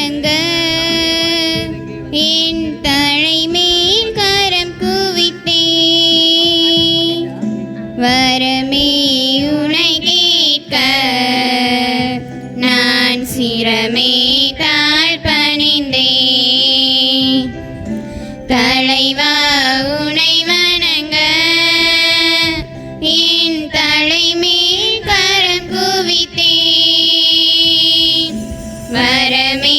வணங்க என் தலைமேல் கரம் குவித்தே வரமே உனை கேட்க நான் சிரமே தாழ் பணிந்தே தலைவா உனை வணங்க என் தலைமேல் கரம் குவித்தே வரமே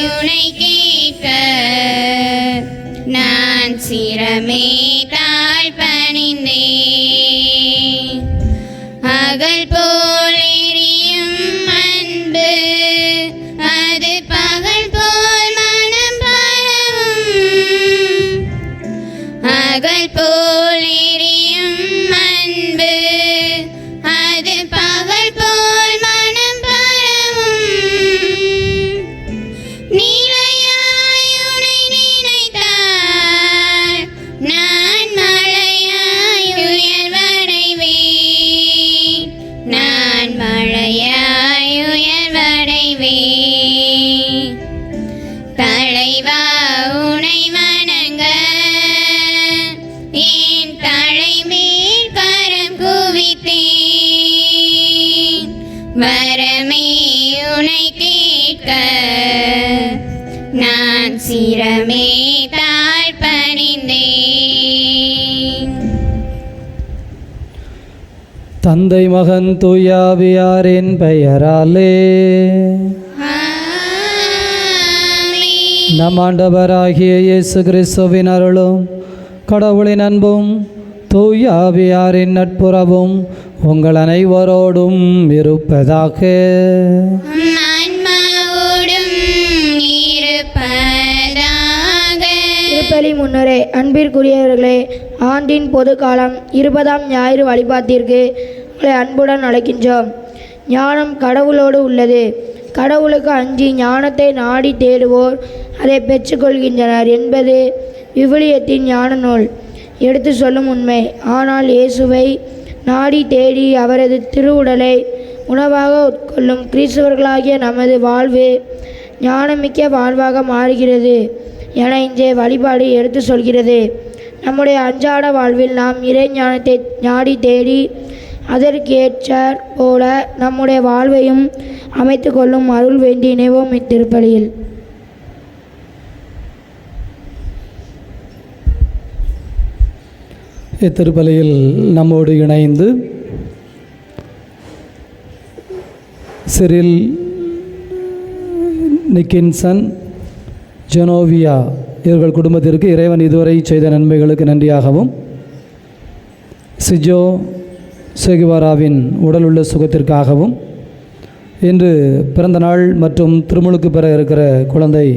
உனை கேட்க நான் சிரமே தாழ் பணிந்தே அகல் போல் எரியும் அன்பு அது பகல் போல் மனம் பரவும் அகல் போல் எரியும் அன்பு அது பகல் போல் மனம் பரவும் நீலையாய் உனை நினைத்தால் நான் மழையாய் உயர்வடைவேன் நான் மழையாய் உயர்வடைவேன் தலைவா உனை வணங்க என் தலைமேல் கரம் குவித்தேன் வரமே உனை கேட்க நான் சிரமே தாழ் பணிந்தேன். தந்தை மகன் தூயாவியாரின் பெயராலே நம் ஆண்டவராகிய இயேசு கிறிஸ்துவின் அருளும் கடவுளின் அன்பும் தூயாவியாரின் நட்புறவும் உங்கள் அனைவரோடும் இருப்பதாக. திருப்பலி முன்னரே அன்பிற்குரியவர்களே, ஆண்டின் பொது காலம் 20ஆம் ஞாயிறு வழிபாட்டிற்கு உங்களை அன்புடன் அழைக்கின்றோம். ஞானம் கடவுளோடு உள்ளது. கடவுளுக்கு அஞ்சி ஞானத்தை நாடி தேடுவோர் அதை பெற்றுக்கொள்கின்றனர் என்பது விவிலியத்தின் ஞான நூல் எடுத்து சொல்லும் உண்மை. ஆனால் இயேசுவை நாடி தேடி அவரது திருவுடலை உணவாக உட்கொள்ளும் கிறிஸ்தவர்களாகிய நமது வாழ்வு ஞானமிக்க வாழ்வாக மாறுகிறது என இன்றைய வழிபாடு எடுத்து சொல்கிறது. நம்முடைய அன்றாட வாழ்வில் நாம் இறை ஞானத்தை நாடி தேடி அதற்கேற்றாற் போல நம்முடைய வாழ்வையும் அமைத்து கொள்ளும் அருள் வேண்டி இணைவோம் இத்திருப்பலியில். இத்திருப்பலியில் நம்மோடு இணைந்து சிரில், நிக்கின்சன், ஜெனோவியா இவர்கள் குடும்பத்திற்கு இறைவன் இதுவரை செய்த நன்மைகளுக்கு நன்றியாகவும், சிஜோ சேகுவாராவின் உடல் உள்ள சுகத்திற்காகவும், இன்று பிறந்த நாள் மற்றும் திருமுழுக்கு பெற இருக்கிற குழந்தை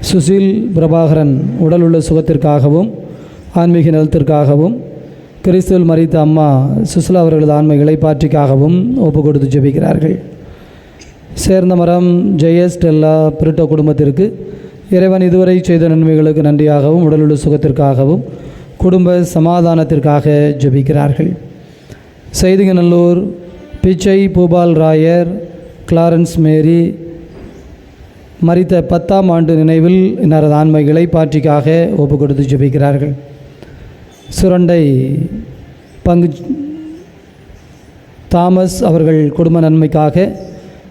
சுசில் பிரபாகரன் உடல் உள்ள சுகத்திற்காகவும் ஆன்மீக நலத்திற்காகவும், கிறிஸ்துவில் மரித்த அம்மா சுசிலா அவர்களது ஆன்மீக இளைப்பாற்றிக்காகவும் ஒப்பு கொடுத்து ஜெபிக்கிறார்கள். சேர்ந்த மரம் ஜெயஸ்டெல்லா பிரிட்டோ குடும்பத்திற்கு இறைவன் இதுவரை செய்த நன்மைகளுக்கு நன்றியாகவும் உடலுள்ள சுகத்திற்காகவும் குடும்ப சமாதானத்திற்காக ஜெபிக்கிறார்கள். செய்திகநல்லூர் பிச்சை பூபால் ராயர் கிளாரன்ஸ் மேரி மரித்த 10ஆம் ஆண்டு நினைவில் இன்னாரது ஆன்மீக இளைப்பாற்றிக்காக ஒப்பு கொடுத்து ஜெபிக்கிறார்கள். சுரண்டை பங்கு தாமஸ் அவர்கள் குடும்ப நன்மைக்காக,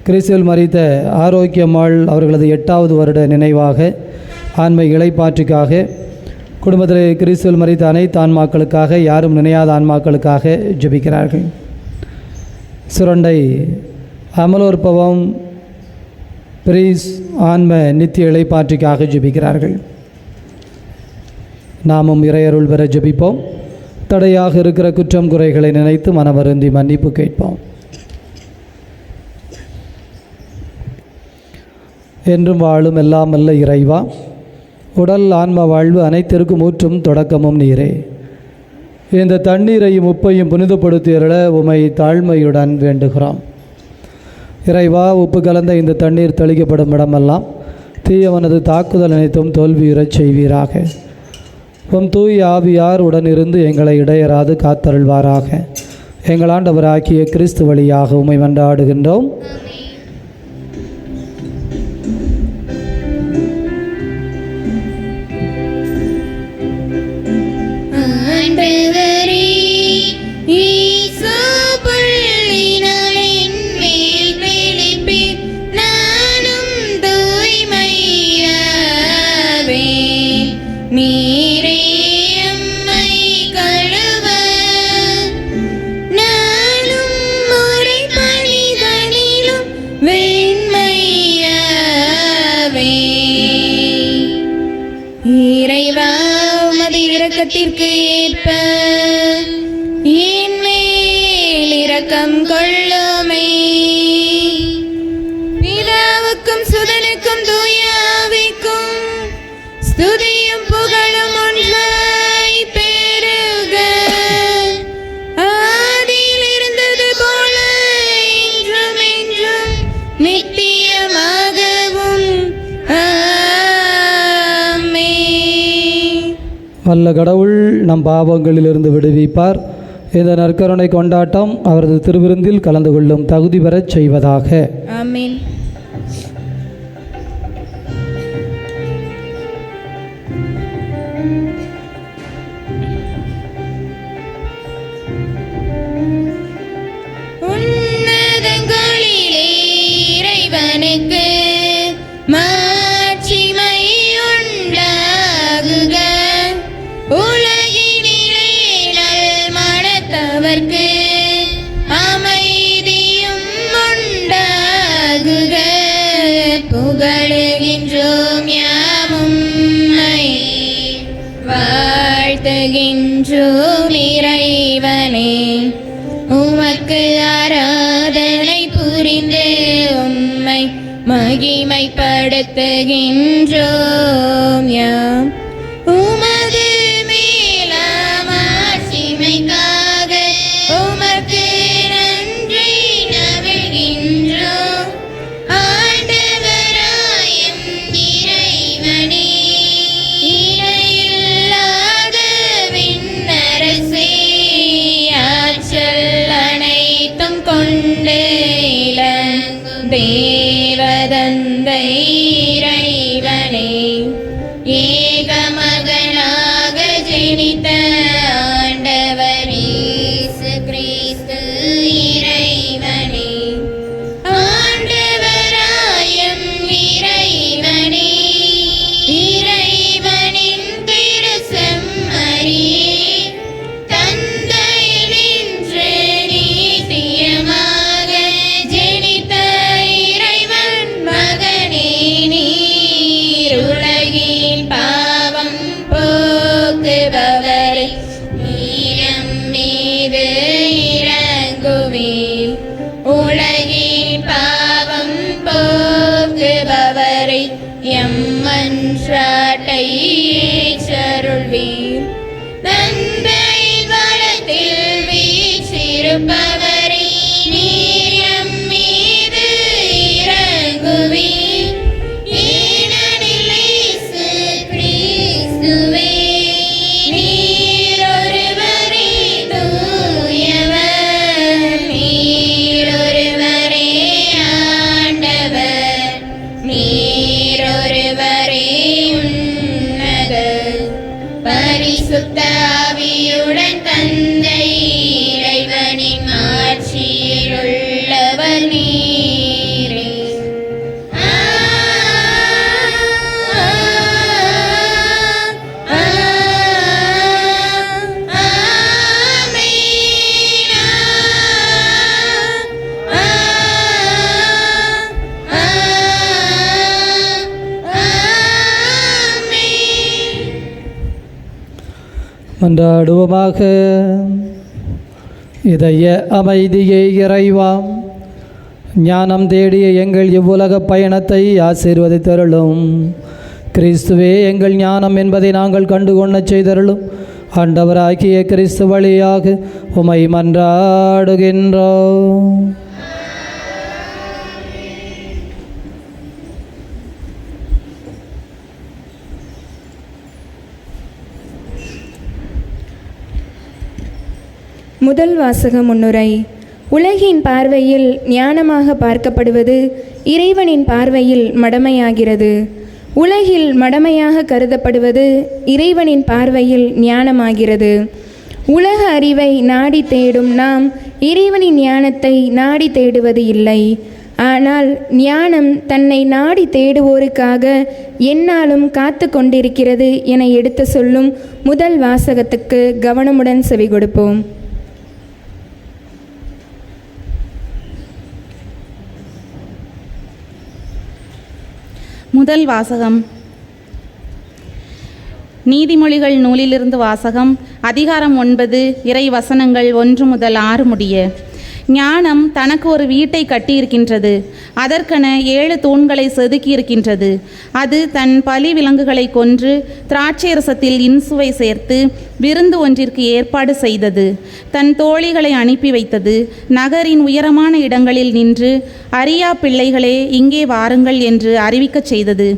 கிறிஸ்துவில் மரித்த ஆரோக்கியம்மாள் அவர்களது 8வது வருட நினைவாக ஆன்மீக இளைப்பாற்றிக்காக, குடும்பத்தில் கிறிஸ்துவில் மரித்த அனைத்து ஆன்மாக்களுக்காக, யாரும் நினையாத ஆன்மாக்களுக்காக ஜெபிக்கிறார்கள். சுரண்டை அமலோற்பவம் பிரீஸ் ஆன்ம நித்திய இளைப்பாற்றிக்காக ஜெபிக்கிறார்கள். நாமும் இறையருள் பெற ஜெபிப்போம். தடையாக இருக்கிற குற்றம் குறைகளை நினைத்து மனவருந்தி மன்னிப்பு கேட்போம். என்றும் வாழும் எல்லாம் அல்ல இறைவா, உடல் ஆன்ம வாழ்வு அனைத்திற்கும் ஊற்றும் தொடக்கமும் நீரே. இந்த தண்ணீரையும் உப்பையும் புனிதப்படுத்தியருள உமை தாழ்மையுடன் வேண்டுகிறோம். இறைவா, உப்பு கலந்த இந்த தண்ணீர் தெளிக்கப்படும் இடமெல்லாம் தீயவனது தாக்குதல் அனைத்தும் தோல்வியுறச் செய்வீராக. உம் தூய் ஆவியார் உடனிருந்து எங்களை இடையராது காத்தருள்வாராக. எங்கள் ஆண்டவராகிய கிறிஸ்து வழியாக உம்மை மன்றாடுகின்றோம். இரக்கத்திற்கு ஏற்ப என் மேல் இரக்கம் கொள்ளுமே. பிதாவுக்கும் சுதனுக்கும் தூய ஆவிக்கும் ஸ்துதியும் புகழும் ஒன்றாய் பெருக. ஆதியில் இருந்தது போல இன்றும் என்றும் நித்தியமாகவும் ஆமென். வல்ல கடவுள் நம் பாவங்களிலிருந்து விடுவிப்பார். இந்த நற்கருணை கொண்டாட்டம் அவரது திருவிருந்தில் கலந்து கொள்ளும் தகுதி பெறச் செய்வதாக. ஆமென். உன்னதங்களிலே இறைவனுக்கு மாட்சிமை உண்டாகுக. உலகினிலே நல்மனத்தவர்க்கு அமைதியும் உண்டாகுக. புகழுகின்றோம் யாமும்மை, வாழ்த்துகின்றோம் இறைவனே. உமக்கு ஆராதனை புரிந்து உம்மை மகிமைப்படுத்துகின்றோம் யாம். உமது மேலாம் ஆட்சிமைக்காக உமக்கு நன்றி நவிழ்கின்றோம். ஆண்டவராயும் இறைவனே, இணையில்லாத விண்ணரசே, ஆற்றல் அனைத்தும் கொண்டு இலங்கும் தேவதந்தை இறைவனே, ஏகமகனாக ஜெனித்த ஆண்டவர் இயேசு கிறிஸ்து இறைவனே, ஆண்டவராயும் இறைவனே, இறைவனின் திருசெம்மறியே, தந்தையினின்று நித்தியமாக ஜெனித்த இறைவன் மகனே, நீர் உலகின் பாவம் போக்குபவரே, நீரம் மீது இறங்குவீர். உலகின் பாவம் போக்குபவரை எம் மன்றாட்டை ஏற்றருள்வீர். தந்தையின் வலத்தில் வீற்றிருப்பவரை நீர் எம் மீது இறங்குவீர். ஏனெனில் இயேசு கிறிஸ்துவே, நீர் ஒருவரே தூயவர், நீர் ஒருவரே ஆண்டவர், நீர் ஒருவரே உன்னதர். பரிசுத்த ஆவியுடன் தந்தை இறைவனின் ஆட்சியில் உள்ளவர் நீரே. மன்றாடுவோமாக. இதய அமைதியை இறைவாம், ஞானம் தேடிய எங்கள் இவ்வுலக பயணத்தை ஆசீர்வதித்தருளும். கிறிஸ்துவே எங்கள் ஞானம் என்பதை நாங்கள் கண்டுகொள்ளச் செய்தருளும். ஆண்டவராகிய கிறிஸ்து வழியாக உமை மன்றாடுகின்றோம். முதல் வாசக முன்னுரை. உலகின் பார்வையில் ஞானமாக பார்க்கப்படுவது இறைவனின் பார்வையில் மடமையாகிறது. உலகில் மடமையாக கருதப்படுவது இறைவனின் பார்வையில் ஞானமாகிறது. உலக அறிவை நாடி தேடும் நாம் இறைவனின் ஞானத்தை நாடி தேடுவது இல்லை. ஆனால் ஞானம் தன்னை நாடி தேடுவோருக்காக எந்நாளும் காத்து கொண்டிருக்கிறது என எடுத்து சொல்லும் முதல் வாசகத்துக்கு கவனமுடன் செவி கொடுப்போம். முதல் வாசகம். நீதிமொழிகள் நூலிலிருந்து வாசகம். அதிகாரம் 9, இறை வசனங்கள் 1 முதல் 6 முடிய. ஞானம் தனக்கு ஒரு வீட்டை கட்டியிருக்கின்றது. அதற்கென 7 தூண்களை செதுக்கியிருக்கின்றது. அது தன் பலி விலங்குகளை கொன்று திராட்சை ரசத்தில் இன்சுவை சேர்த்து விருந்து ஒன்றிற்கு ஏற்பாடு செய்தது. தன் தோழிகளை அனுப்பி வைத்தது. நகரின் உயரமான இடங்களில் நின்று, அரியா பிள்ளைகளே இங்கே வாருங்கள் என்று அறிவிக்கச் செய்தது.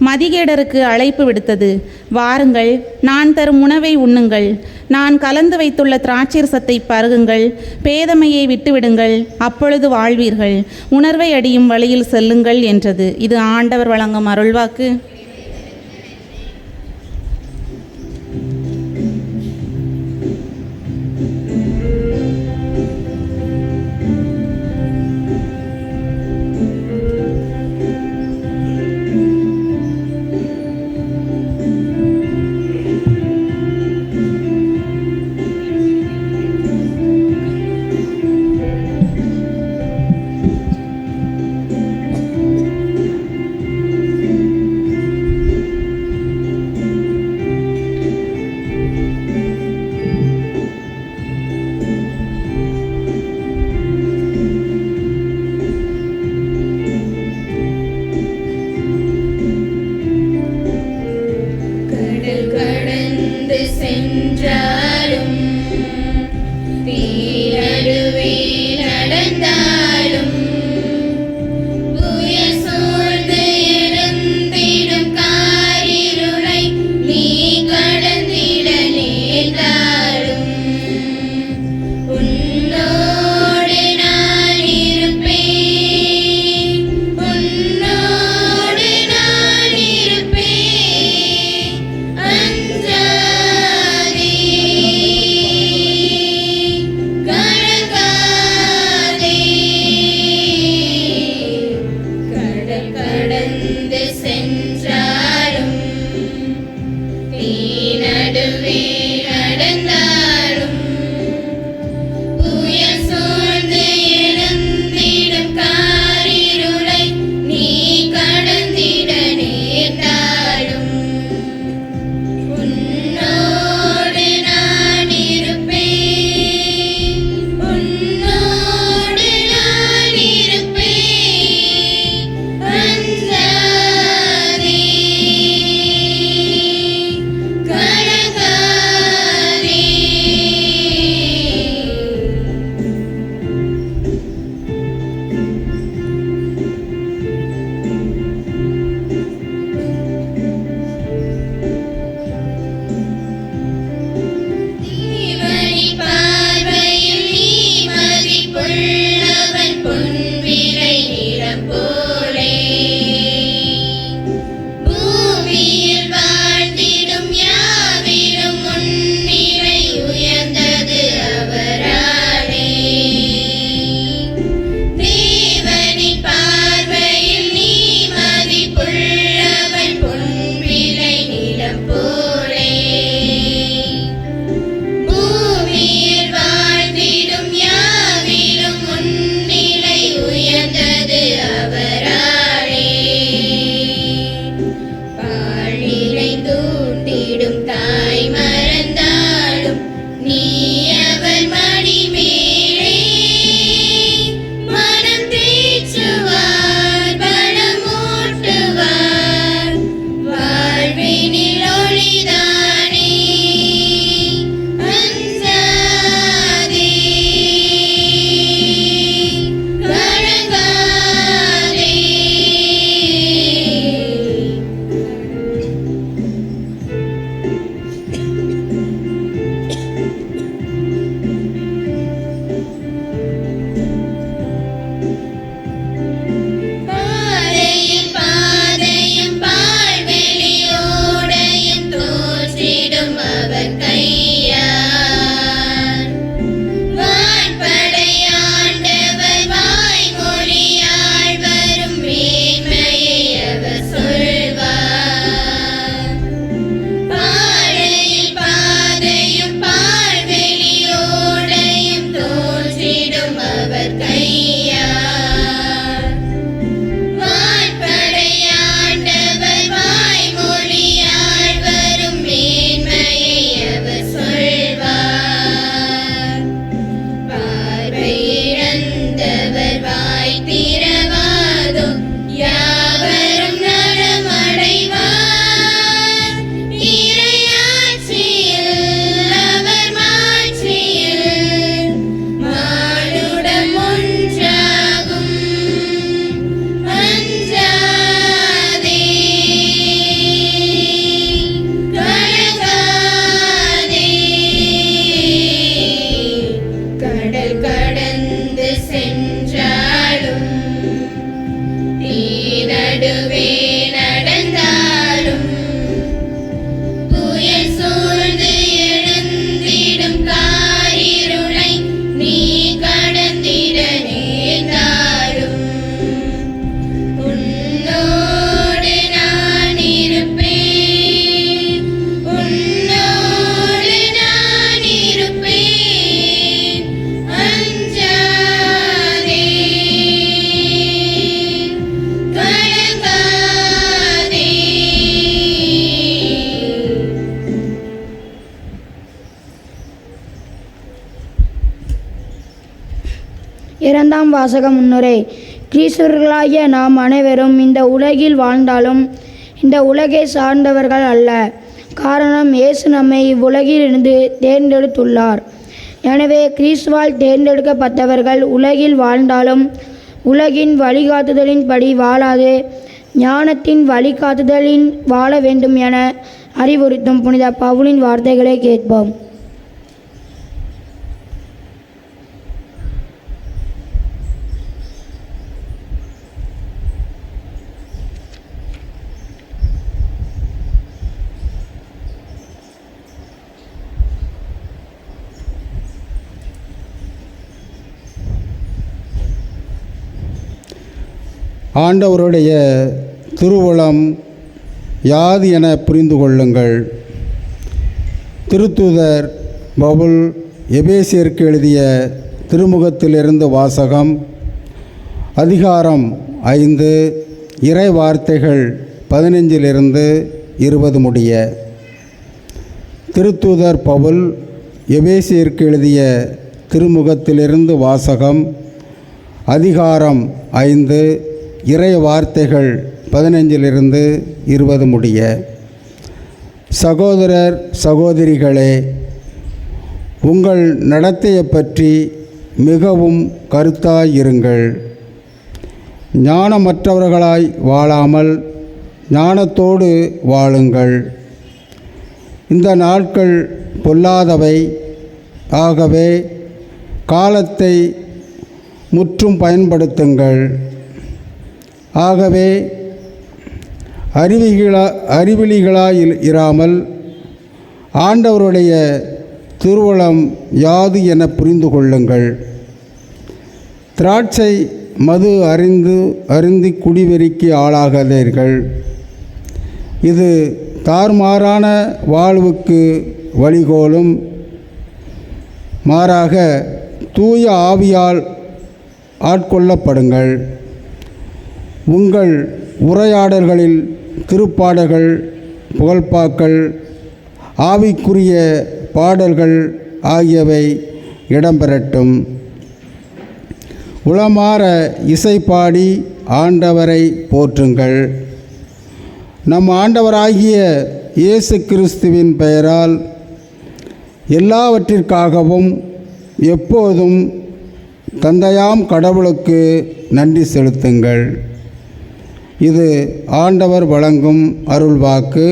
மதிகேடருக்கு அழைப்பு விடுத்தது. வாருங்கள், நான் தரும் உணவை உண்ணுங்கள். நான் கலந்து வைத்துள்ள திராட்சை ரசத்தை பருகுங்கள். பேதமையை விட்டுவிடுங்கள், அப்பொழுது வாழ்வீர்கள். உணர்வை அடியும் வழியில் செல்லுங்கள் என்றது. இது ஆண்டவர் வழங்கும் அருள்வாக்கு. இரண்டாம் வாசக முன்னுரை. கிறிஸ்தவர்களாகிய நாம் அனைவரும் இந்த உலகில் வாழ்ந்தாலும் இந்த உலகை சார்ந்தவர்கள் அல்ல. காரணம், இயேசு நம்மை இவ்வுலகிலிருந்து தேர்ந்தெடுத்துள்ளார். எனவே கிறிஸ்துவால் தேர்ந்தெடுக்கப்பட்டவர்கள் உலகில் வாழ்ந்தாலும் உலகின் வழிகாட்டுதலின்படி வாழாது ஞானத்தின் வழிகாட்டுதலின் வாழ வேண்டும் என அறிவுறுத்தும் புனித பவுலின் வார்த்தைகளை கேட்போம். ஆண்டவருடைய திருவுளம் யாது என புரிந்து கொள்ளுங்கள். திருத்தூதர் பவுல் எபேசியருக்கு எழுதிய திருமுகத்திலிருந்து வாசகம். அதிகாரம் 5, இறை வார்த்தைகள் 15 20 முடிய. திருத்தூதர் பவுல் எபேசியருக்கு எழுதிய திருமுகத்திலிருந்து வாசகம். அதிகாரம் 5, இறை வார்த்தைகள் 15 20 முடிய. சகோதரர் சகோதரிகளே, உங்கள் நடத்தையை பற்றி மிகவும் கருத்தாயிருங்கள். ஞானமற்றவர்களாய் வாழாமல் ஞானத்தோடு வாழுங்கள். இந்த நாட்கள் பொல்லாதவை. ஆகவே காலத்தை முற்றும் பயன்படுத்துங்கள். ஆகவே அறிவிலிகளாய் இராமல் ஆண்டவருடைய திருவுளம் யாது என புரிந்து கொள்ளுங்கள். திராட்சை மது அருந்தி குடிவெறிக்கு ஆளாகாதீர்கள். இது தாறுமாறான வாழ்வுக்கு வழிகோலும். மாறாக தூய ஆவியால் ஆட்கொள்ளப்படுங்கள். உங்கள் உரையாடல்களில் திருப்பாடல்கள், புகழ்பாக்கள், ஆவிக்குரிய பாடல்கள் ஆகியவை இடம்பெறட்டும். உளமாற இசைப்பாடி ஆண்டவரை போற்றுங்கள். நம் ஆண்டவராகிய இயேசு கிறிஸ்துவின் பெயரால் எல்லாவற்றிற்காகவும் எப்போதும் தந்தையாம் கடவுளுக்கு நன்றி செலுத்துங்கள். இது ஆண்டவர் வழங்கும் அருள்வாக்கு.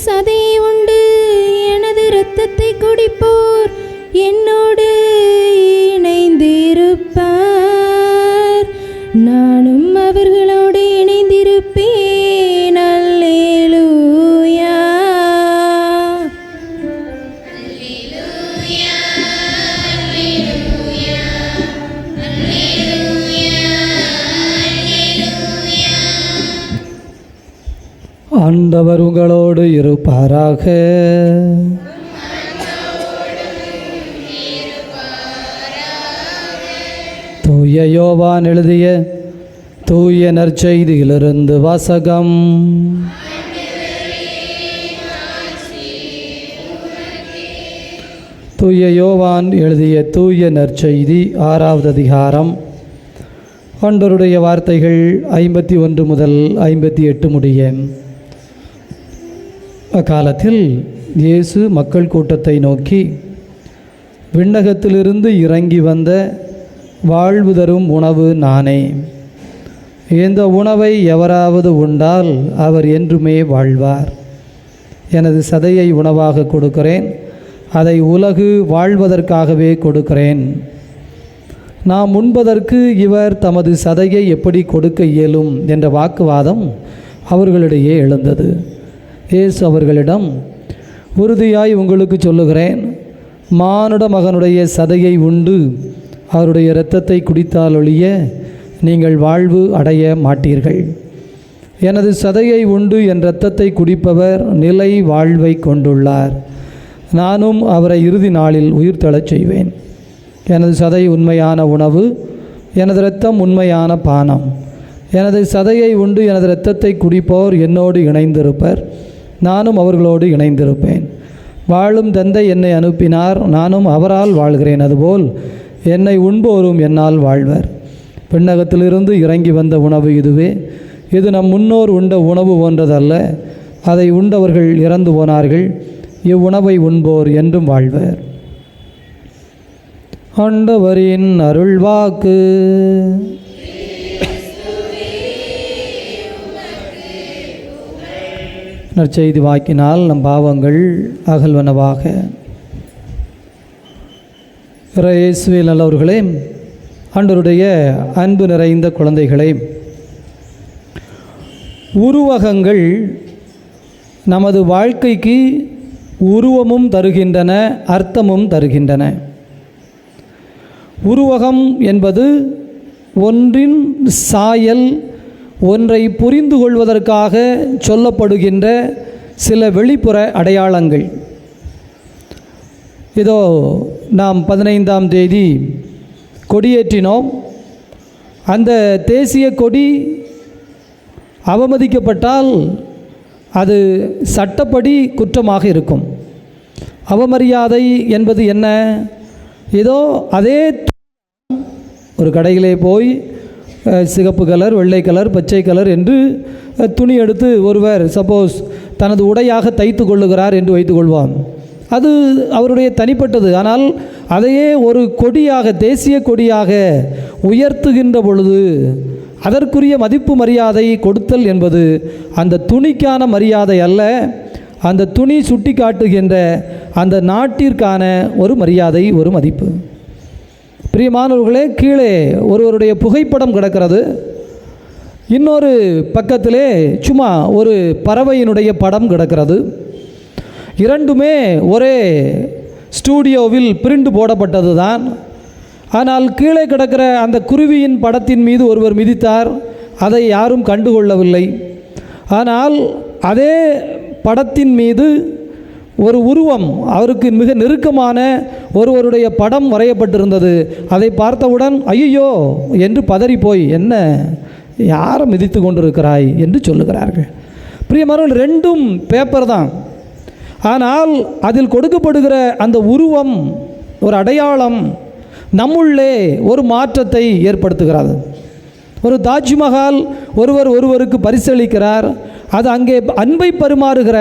சதையை உண்டு எனது இரத்தத்தை குடிப்போர் என்னோடு இணைந்திருப்பார். நானும் அவர்களோடு இணைந்திருப்பேன். அல்லேலூயா. ஆண்டவர் உங்களோடு இருப்பாராக. தூய யோவான் எழுதிய தூய நற்செய்தியிலிருந்து வாசகம். தூய யோவான் எழுதிய தூய நற்செய்தி 6வது அதிகாரம். ஆண்டவருடைய வார்த்தைகள் 51 முதல் 58 முடிய. அக்காலத்தில் இயேசு மக்கள் கூட்டத்தை நோக்கி, விண்ணகத்திலிருந்து இறங்கி வந்த வாழ்வு தரும் உணவு நானே. இந்த உணவை எவராவது உண்டால் அவர் என்றுமே வாழ்வார். எனது சதையை உணவாக கொடுக்கிறேன், அதை உலகு வாழ்வதற்காகவே கொடுக்கிறேன். நாம் உண்பதற்கு இவர் தமது சதையை எப்படி கொடுக்க இயலும் என்ற வாக்குவாதம் அவர்களிடையே எழுந்தது. இயேசு அவர்களிடம், உறுதியாய் உங்களுக்கு சொல்லுகிறேன், மானுட மகனுடைய சதையை உண்டு அவருடைய இரத்தத்தை குடித்தால் ஒழிய நீங்கள் வாழ்வு அடைய மாட்டீர்கள். எனது சதையை உண்டு என் இரத்தத்தை குடிப்பவர் நிலை வாழ்வை கொண்டுள்ளார். நானும் அவரை இறுதி நாளில் உயிர்த்தெழச் செய்வேன். எனது சதை உண்மையான உணவு, எனது இரத்தம் உண்மையான பானம். எனது சதையை உண்டு எனது இரத்தத்தை குடிப்போர் என்னோடு இணைந்திருப்பர், நானும் அவர்களோடு இணைந்திருப்பேன். வாழும் தந்தை என்னை அனுப்பினார், நானும் அவரால் வாழ்கிறேன். அதுபோல் என்னை உண்போரும் என்னால் வாழ்வர். விண்ணகத்திலிருந்து இறங்கி வந்த உணவு இதுவே. இது நம் முன்னோர் உண்ட உணவு போன்றதல்ல. அதை உண்டவர்கள் இறந்து போனார்கள். இவ்வுணவை உண்போர் என்றும் வாழ்வர். ஆண்டவரின் அருள்வாக்கு. நற்செய்தி வாக்கினால் நம் பாவங்கள் அகல்வனவாக. இயேசுவில் நல்லவர்களே, ஆண்டவருடைய அன்பு நிறைந்த குழந்தைகளே, உருவகங்கள் நமது வாழ்க்கைக்கு உருவமும் தருகின்றன, அர்த்தமும் தருகின்றன. உருவகம் என்பது ஒன்றின் சாயல், ஒன்றை புரிந்து கொள்வதற்காக சொல்லப்படுகின்ற சில வெளிப்புற அடையாளங்கள். இதோ நாம் 15ஆம் தேதி கொடியேற்றினோம். அந்த தேசிய கொடி அவமதிக்கப்பட்டால் அது சட்டப்படி குற்றமாக இருக்கும். அவமரியாதை என்பது என்ன? இதோ அதே ஒரு கடையிலே போய் சிகப்பு கலர், வெள்ளை கலர், பச்சை கலர் என்று துணி எடுத்து ஒருவர் சப்போஸ் தனது உடையாக தைத்து கொள்ளுகிறார் என்று வைத்துக்கொள்வான். அது அவருடைய தனிப்பட்டது. ஆனால் அதையே ஒரு கொடியாக, தேசிய கொடியாக உயர்த்துகின்ற பொழுது அதற்குரிய மதிப்பு மரியாதை கொடுத்தல் என்பது அந்த துணிக்கான மரியாதை அல்ல, அந்த துணி சுட்டி காட்டுகின்ற அந்த நாட்டிற்கான ஒரு மரியாதை, ஒரு மதிப்பு. பிரியமானவர்களே, கீழே ஒருவருடைய புகைப்படம் கிடக்கிறது. இன்னொரு பக்கத்திலே சும்மா ஒரு பறவையினுடைய படம் கிடக்கிறது. இரண்டுமே ஒரே ஸ்டூடியோவில் பிரிண்ட் போடப்பட்டது தான். ஆனால் கீழே கிடக்கிற அந்த குருவியின் படத்தின் மீது ஒருவர் மிதித்தார். அதை யாரும் கண்டுகொள்ளவில்லை. ஆனால் அதே படத்தின் மீது ஒரு உருவம், அவருக்கு மிக நெருக்கமான ஒருவருடைய படம் வரையப்பட்டிருந்தது. அதை பார்த்தவுடன் ஐயோ என்று பதறி போய், என்ன யாரை மிதித்து கொண்டிருக்கிறாய் என்று சொல்லுகிறார்கள். பிரியமானவர்கள், ரெண்டும் பேப்பர் தான். ஆனால் அதில் கொடுக்கப்படுகிற அந்த உருவம், ஒரு அடையாளம் நம்முள்ளே ஒரு மாற்றத்தை ஏற்படுத்துகிறது. ஒரு தாஜ்மஹால் ஒருவருக்கு பரிசளிக்கிறார். அது அங்கே அன்பை பரிமாறுகிற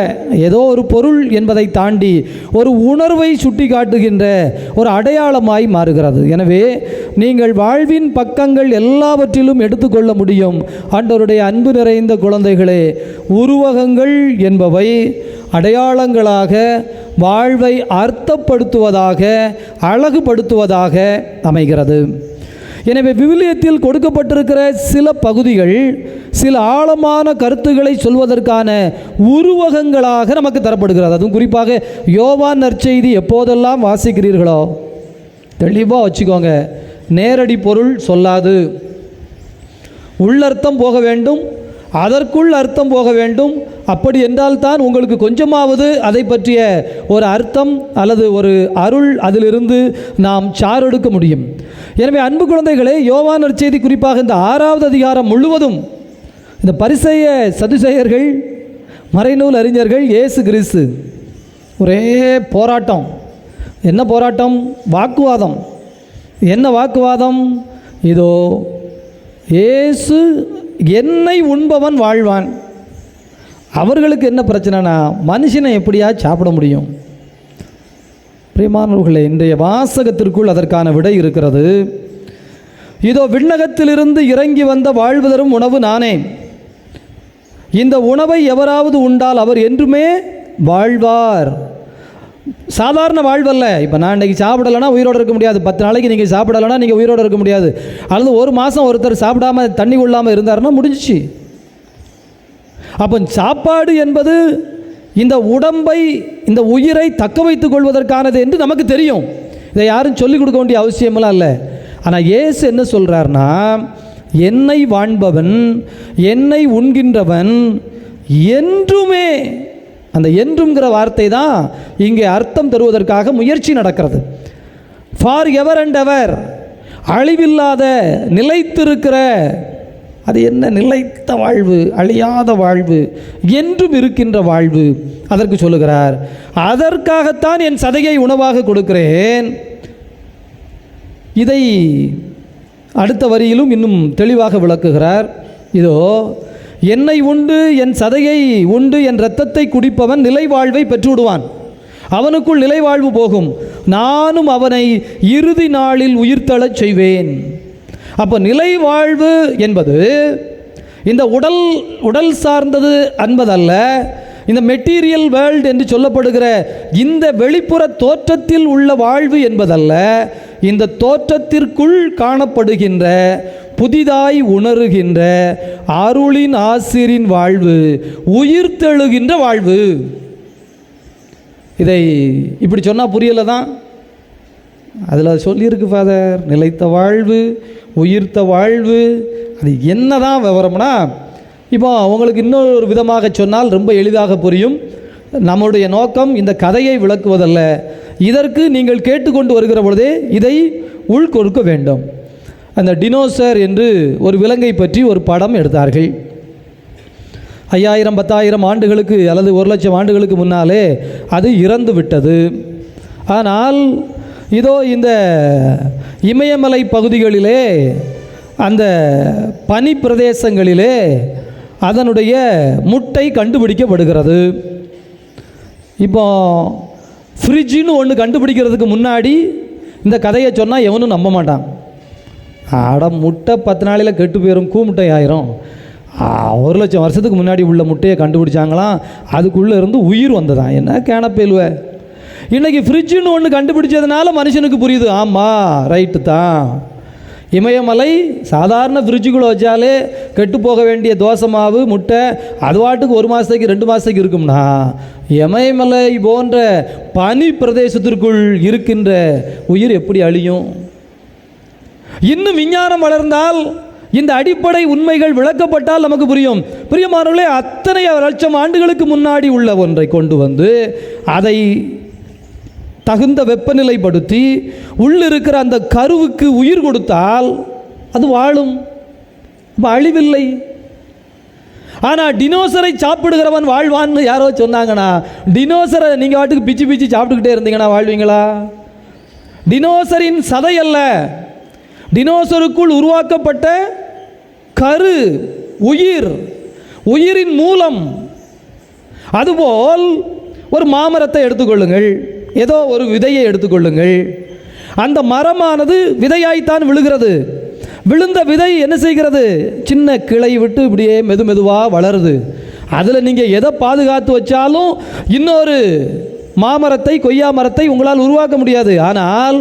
ஏதோ ஒரு பொருள் என்பதை தாண்டி ஒரு உணர்வை சுட்டி காட்டுகின்ற ஒரு அடையாளமாய் மாறுகிறது. எனவே நீங்கள் வாழ்வின் பக்கங்கள் எல்லாவற்றிலும் எடுத்துக்கொள்ள முடியும். ஆண்டவருடைய அன்பு நிறைந்த குழந்தைகளே, உருவகங்கள் என்பவை அடையாளங்களாக வாழ்வை அர்த்தப்படுத்துவதாக, அழகுபடுத்துவதாக அமைகிறது. எனவே விவிலியத்தில் கொடுக்கப்பட்டிருக்கிற சில பகுதிகள் சில ஆழமான கருத்துக்களை சொல்வதற்கான உருவகங்களாக நமக்கு தரப்படுகிறது. அதுவும் குறிப்பாக யோவான் நற்செய்தி எப்போதெல்லாம் வாசிக்கிறீர்களோ தெளிவாக வச்சுக்கோங்க. நேரடி பொருள் சொல்லாது, உள்ளர்த்தம் போக வேண்டும், அதற்குள் அர்த்தம் போக வேண்டும். அப்படி என்றால்தான் உங்களுக்கு கொஞ்சமாவது அதை பற்றிய ஒரு அர்த்தம் அல்லது ஒரு அருள் அதிலிருந்து நாம் சாரெடுக்க முடியும். எனவே அன்பு குழந்தைகளே, யோவான் நற்செய்தி குறிப்பாக இந்த 6வது அதிகாரம் முழுவதும் இந்த பரிசேய சதுசேயர்கள், மறைநூல் அறிஞர்கள், இயேசு கிறிஸ்து ஒரே போராட்டம். என்ன போராட்டம்? வாக்குவாதம். என்ன வாக்குவாதம்? இதோ இயேசு என்னை உண்பவன் வாழ்வான். அவர்களுக்கு என்ன பிரச்சனைனா, மனுஷனை எப்படியா சாப்பிட முடியும்? பிரியமானவர்களே, இன்றைய வாசகத்திற்குள் அதற்கான விடை இருக்கிறது. இதோ விண்ணகத்திலிருந்து இறங்கி வந்த வாழ்வு தரும் உணவு நானே. இந்த உணவை எவராவது உண்டால் அவர் என்றுமே வாழ்வார். சாதாரண வாழ்வல்ல. இப்போ நான் இன்றைக்கி சாப்பிடலைன்னா உயிரோடு இருக்க முடியாது. 10 நாளைக்கு நீங்கள் சாப்பிடலைன்னா நீங்கள் உயிரோடு இருக்க முடியாது. அல்லது ஒரு மாதம் ஒருத்தர் சாப்பிடாம தண்ணி கொள்ளாமல் இருந்தாருன்னா முடிஞ்சிச்சு. அப்போ சாப்பாடு என்பது இந்த உடம்பை, இந்த உயிரை தக்க வைத்துக் கொள்வதற்கானது என்று நமக்கு தெரியும். இதை யாரும் சொல்லிக் கொடுக்க வேண்டிய அவசியமெல்லாம் இல்லை. ஆனால் இயேசு என்ன சொல்கிறார்னா, என்னை வாண்பவன், என்னை உண்கின்றவன் என்றுமே, அந்த என்றுங்கிற வார்த்தை தான் இங்கே அர்த்தம் தருவதற்காக முயற்சி நடக்கிறது. ஃபார் எவர் அண்ட் எவர், அழிவில்லாத நிலைத்திருக்கிற, அது என்ன? நிலைத்த வாழ்வு, அழியாத வாழ்வு, என்றும் இருக்கின்ற வாழ்வு. அதற்கு சொல்லுகிறார், அதற்காகத்தான் என் சதையை உணவாக கொடுக்கிறேன். இதை அடுத்த வரியிலும் இன்னும் தெளிவாக விளக்குகிறார். இதோ, என்னை உண்டு என் சதையை உண்டு என் இரத்தத்தை குடிப்பவன் நிலை வாழ்வை பெற்றுவிடுவான். அவனுக்குள் நிலை வாழ்வு போகும். நானும் அவனை இறுதி நாளில் உயிர்த்தெழச் செய்வேன். அப்போ நிலை வாழ்வு என்பது இந்த உடல் சார்ந்தது என்பதல்ல. இந்த மெட்டீரியல் வேர்ல்டு என்று சொல்லப்படுகிற இந்த வெளிப்புற தோற்றத்தில் உள்ள வாழ்வு என்பதல்ல. இந்த தோற்றத்திற்குள் காணப்படுகின்ற, புதிதாய் உணருகின்ற அருளின் ஆசிரின் வாழ்வு, உயிர்த்தெழுகின்ற வாழ்வு. இதை இப்படி சொன்னால் புரியலை தான். அதில் சொல்லியிருக்கு ஃபாதர், நிலைத்த வாழ்வு, உயிர்த்த வாழ்வு. அது என்ன தான் விவரம்னா, இப்போ உங்களுக்கு இன்னொரு விதமாக சொன்னால் ரொம்ப எளிதாக புரியும். நம்முடைய நோக்கம் இந்த கதையை விளக்குவதல்ல. இதற்கு நீங்கள் கேட்டுக்கொண்டு வருகிற பொழுதே இதை உள்கொடுக்க வேண்டும். அந்த டினோசர் என்று ஒரு விலங்கை பற்றி ஒரு படம் எடுத்தார்கள். 5000 10,000 ஆண்டுகளுக்கு அல்லது 1,00,000 ஆண்டுகளுக்கு முன்னாலே அது இறந்து விட்டது. ஆனால் இதோ இந்த இமயமலை பகுதிகளிலே, அந்த பனி பிரதேசங்களிலே அதனுடைய முட்டை கண்டுபிடிக்கப்படுகிறது. இப்போ ஃப்ரிட்ஜின்னு ஒன்று கண்டுபிடிக்கிறதுக்கு முன்னாடி இந்த கதையை சொன்னால் எவனும் நம்ப மாட்டான். முட்டை 10 நாளையில் கெட்டு போயிடும், கூமுட்டை ஆயிரும். 1,00,000 வருஷத்துக்கு முன்னாடி உள்ள முட்டையை கண்டுபிடிச்சாங்களாம், அதுக்குள்ளே இருந்து உயிர் வந்ததான். என்ன கேனப்பேலுவ. இன்றைக்கி ஃப்ரிட்ஜுன்னு ஒன்று கண்டுபிடிச்சதுனால மனுஷனுக்கு புரியுது, ஆமாம் ரைட்டு தான். இமயமலை சாதாரண ஃப்ரிட்ஜுக்குள்ளே வச்சாலே கெட்டு போக வேண்டிய தோசை மாவு, முட்டை அது வாட்டுக்கு 1 மாதத்துக்கு 2 மாதத்துக்கு இருக்கும்னா, இமயமலை போன்ற பனி பிரதேசத்திற்குள் இருக்கின்ற உயிர் எப்படி அழியும்? இன்னும் விஞ்ஞானம் வளர்ந்தால், இந்த அடிப்படை உண்மைகள் விளக்கப்பட்டால் நமக்கு புரியும். பிரியமானவர்களே, அத்தனை லட்சம் ஆண்டுகளுக்கு முன்னாடி உள்ள ஒன்றை கொண்டு வந்து அதை தகுந்த வெப்பநிலைப்படுத்தி உள்ளிருக்கிற அந்த கருவுக்கு உயிர் கொடுத்தால் அது வாழும், அழிவில்லை. ஆனால் டினோசரை சாப்பிடுகிறவன் வாழ்வான்னு யாரோ சொன்னாங்கன்னா, டினோசரை நீங்கள் வாட்டுக்கு பிச்சு பிச்சு சாப்பிட்டுக்கிட்டே இருந்தீங்கன்னா வாழ்வீங்களா? டினோசரின் சதை அல்ல, டினோசருக்குள் உருவாக்கப்பட்ட கரு, உயிர், உயிரின் மூலம். அதுபோல் ஒரு மாமரத்தை எடுத்துக்கொள்ளுங்கள், ஏதோ ஒரு விதையை எடுத்துக்கொள்ளுங்கள். அந்த மரமானது விதையாய்த்தான் விழுகிறது. விழுந்த விதை என்ன செய்கிறது? சின்ன கிளை விட்டு இப்படியே மெதுவாக வளருது. அதில் நீங்கள் எதை பாதுகாத்து வச்சாலும் இன்னொரு மாமரத்தை, கொய்யா மரத்தை உங்களால் உருவாக்க முடியாது. ஆனால்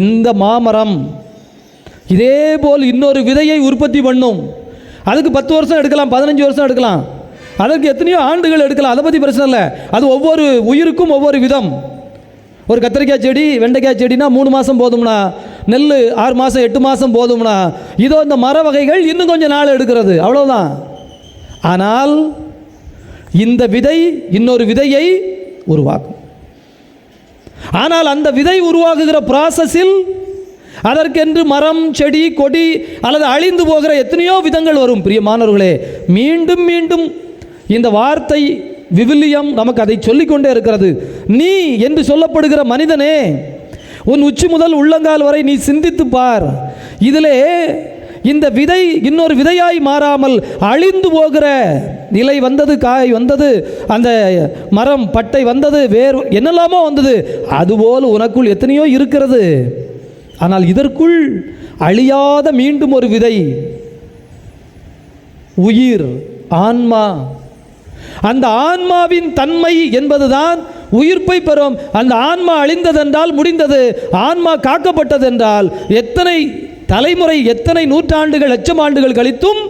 இந்த மாமரம் இதே போல் இன்னொரு விதையை உற்பத்தி பண்ணும். அதுக்கு 10 வருஷம் எடுக்கலாம், 15 வருஷம் எடுக்கலாம், அதற்கு எத்தனையோ ஆண்டுகள் எடுக்கலாம். அதை பற்றி பிரச்சனை இல்லை. அது ஒவ்வொரு உயிருக்கும் ஒவ்வொரு விதம். ஒரு கத்திரிக்காய் செடி, வெண்டைக்காய் செடினா 3 மாதம் போதும்னா, நெல் 6 மாதம் 8 மாதம் போதும்னா, இதோ இந்த மர வகைகள் இன்னும் கொஞ்சம் நாள் எடுக்கிறது, அவ்வளோதான். ஆனால் இந்த விதை இன்னொரு விதையை உருவாக்கும். ஆனால் அந்த விதை உருவாக்குகிற ப்ராசஸில் அதற்கென்று மரம், செடி, கொடி அல்லது அழிந்து போகிற எத்தனையோ விதங்கள் வரும். பிரியமானவர்களே, மீண்டும் மீண்டும் இந்த வார்த்தை விவிலியம் நமக்கு அதை சொல்லிக்கொண்டே இருக்கிறது. நீ என்று சொல்லப்படுகிற மனிதனே, உன் உச்சி முதல் உள்ளங்கால் வரை நீ சிந்தித்து பார். இதிலே இந்த விதை இன்னொரு விதையாய் மாறாமல் அழிந்து போகிற நிலை வந்தது, காய் வந்தது, அந்த மரம் பட்டை வந்தது, வேறு என்னெல்லாமோ வந்தது. அதுபோல் உனக்குள் எத்தனையோ இருக்கிறது. ஆனால் இதற்குள் அழியாத மீண்டும் ஒரு விதை, உயிர், ஆன்மா. அந்த ஆன்மாவின் தன்மை என்பதுதான் உயிர்ப்பை பெறும். அந்த ஆன்மா அழிந்ததென்றால் முடிந்தது. ஆன்மா காக்கப்பட்டதென்றால் எத்தனை தலைமுறை, எத்தனை நூற்றாண்டுகள், லட்சம் ஆண்டுகள் கழித்தும்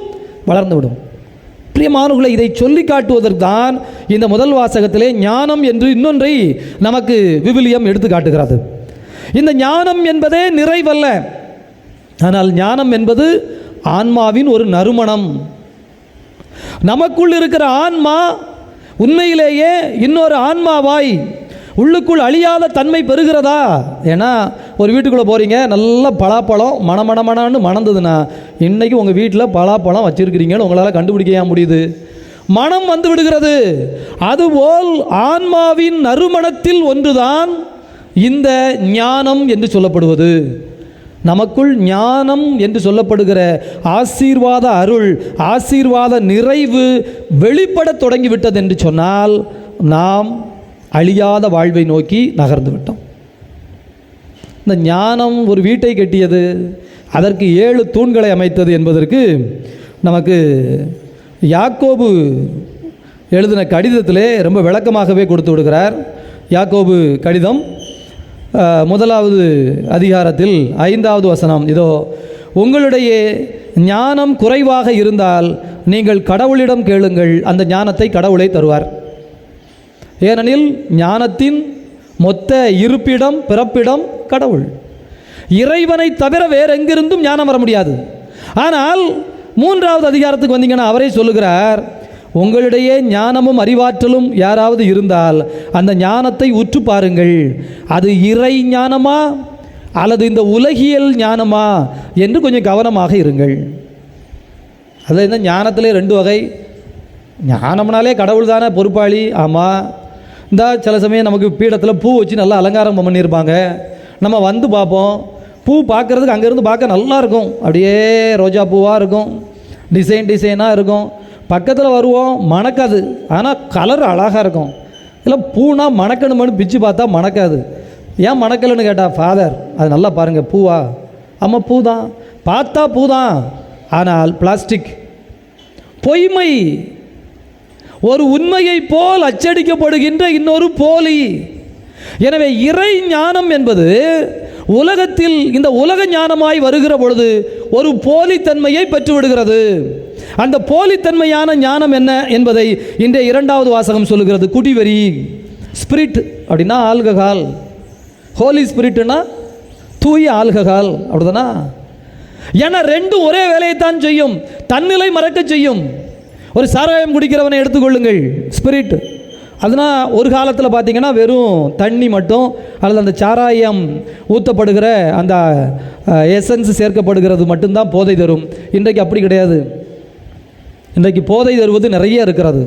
வளர்ந்துவிடும். பிரியமானவர்களை, இதை சொல்லி காட்டுவதற்கு தான் இந்த முதல் வாசகத்திலே ஞானம் என்று இன்னொன்றை நமக்கு விவிலியம் எடுத்து காட்டுகிறது. இந்த ஞானம் என்பதே நிறைவல்ல, ஆனால் ஞானம் என்பது ஆன்மாவின் ஒரு நறுமணம். நமக்குள் இருக்கிற ஆன்மா உண்மையிலேயே இன்னொரு ஆன்மாவாய் உள்ளுக்குள் அழியாத தன்மை பெறுகிறதா? ஏன்னா ஒரு வீட்டுக்குள்ளே போகிறீங்க, நல்ல பலாப்பழம் மணமணமணான்னு மணந்ததுன்னா இன்றைக்கி உங்கள் வீட்டில் பலாப்பழம் வச்சுருக்கிறீங்கன்னு உங்களால் கண்டுபிடிக்க முடியுது. மனம் வந்து விடுகிறது. அதுபோல் ஆன்மாவின் நறுமணத்தில் ஒன்றுதான் இந்த ஞானம் என்று சொல்லப்படுவது. நமக்குள் ஞானம் என்று சொல்லப்படுகிற ஆசீர்வாத அருள், ஆசீர்வாத நிறைவு வெளிப்படத் தொடங்கிவிட்டது என்று சொன்னால் நாம் அழியாத வாழ்வை நோக்கி நகர்ந்து விட்டோம். இந்த ஞானம் ஒரு வீட்டை கட்டியது, அதற்கு 7 தூண்களை அமைத்தது என்பதற்கு நமக்கு யாக்கோபு எழுதின கடிதத்திலே ரொம்ப விளக்கமாகவே கொடுத்து விடுகிறார். யாக்கோபு கடிதம் 1வது அதிகாரத்தில் 5வது வசனம், இதோ உங்களுடைய ஞானம் குறைவாக இருந்தால் நீங்கள் கடவுளிடம் கேளுங்கள், அந்த ஞானத்தை கடவுளை தருவார். ஏனெனில் ஞானத்தின் மொத்த இருப்பிடம், பிறப்பிடம் கடவுள். இறைவனை தவிர வேறு எங்கிருந்தும் ஞானம் வர முடியாது. ஆனால் 3வது அதிகாரத்துக்கு வந்தீங்கன்னா அவரே சொல்லுகிறார், உங்களிடையே ஞானமும் அறிவாற்றலும் யாராவது இருந்தால் அந்த ஞானத்தை உற்று பாருங்கள், அது இறை ஞானமா அல்லது இந்த உலகியல் ஞானமா என்று கொஞ்சம் கவனமாக இருங்கள். அது இந்த ஞானத்திலே 2 வகை. ஞானம்னாலே கடவுள் தானே பொறுப்பாளி. ஆமாம், இந்த சில சமயம் நமக்கு பீடத்தில் பூ வச்சு நல்லா அலங்காரம் பண்ணியிருப்பாங்க. நம்ம வந்து பார்ப்போம், பூ பார்க்குறதுக்கு அங்கேருந்து பார்க்க நல்லா இருக்கும், அப்படியே ரோஜா பூவாக இருக்கும், டிசைனாக இருக்கும். பக்கத்தில் வருவோம், மணக்காது, ஆனால் கலர் அழகாக இருக்கும். இல்லை பூனா மணக்கணுமென்னு பிச்சு பார்த்தா மணக்காது. ஏன் மணக்கலைன்னு கேட்டால், ஃபாதர் அது நல்லா பாருங்கள், பூவா? ஆமாம் பூ தான், பார்த்தா பூ தான், ஆனால் பிளாஸ்டிக். பொய்மை, ஒரு உண்மையை போல் அச்சடிக்கப்படுகின்ற இன்னொரு போலி. எனவே இறை ஞானம் என்பது உலகத்தில் இந்த உலக ஞானமாய் வருகிற பொழுது ஒரு போலித்தன்மையை பெற்றுவிடுகிறது. அந்த போலித்தன்மையான ஞானம் என்ன என்பதை இன்றைய 2வது வாசகம் சொல்லுகிறது. குடிவெறி, ஸ்பிரிட் அப்படின்னா ஆல்கஹால், ஹோலி ஸ்பிரிட்னா தூய ஆல்கஹால், அப்படிதானா? ஏன்னா 2 ஒரே வேலையைத்தான் செய்யும், தன்னிலை மறக்க செய்யும். ஒரு சாராயம் குடிக்கிறவனை எடுத்துக்கொள்ளுங்கள், ஸ்பிரிட். அதனால் ஒரு காலத்தில் பார்த்திங்கன்னா வெறும் தண்ணி மட்டும் அல்லது அந்த சாராயம் ஊற்றப்படுகிற அந்த எசன்ஸ் சேர்க்கப்படுகிறது மட்டும்தான் போதை தரும். இன்றைக்கு அப்படி கிடையாது. இன்றைக்கு போதை தருவது நிறைய இருக்கிறது.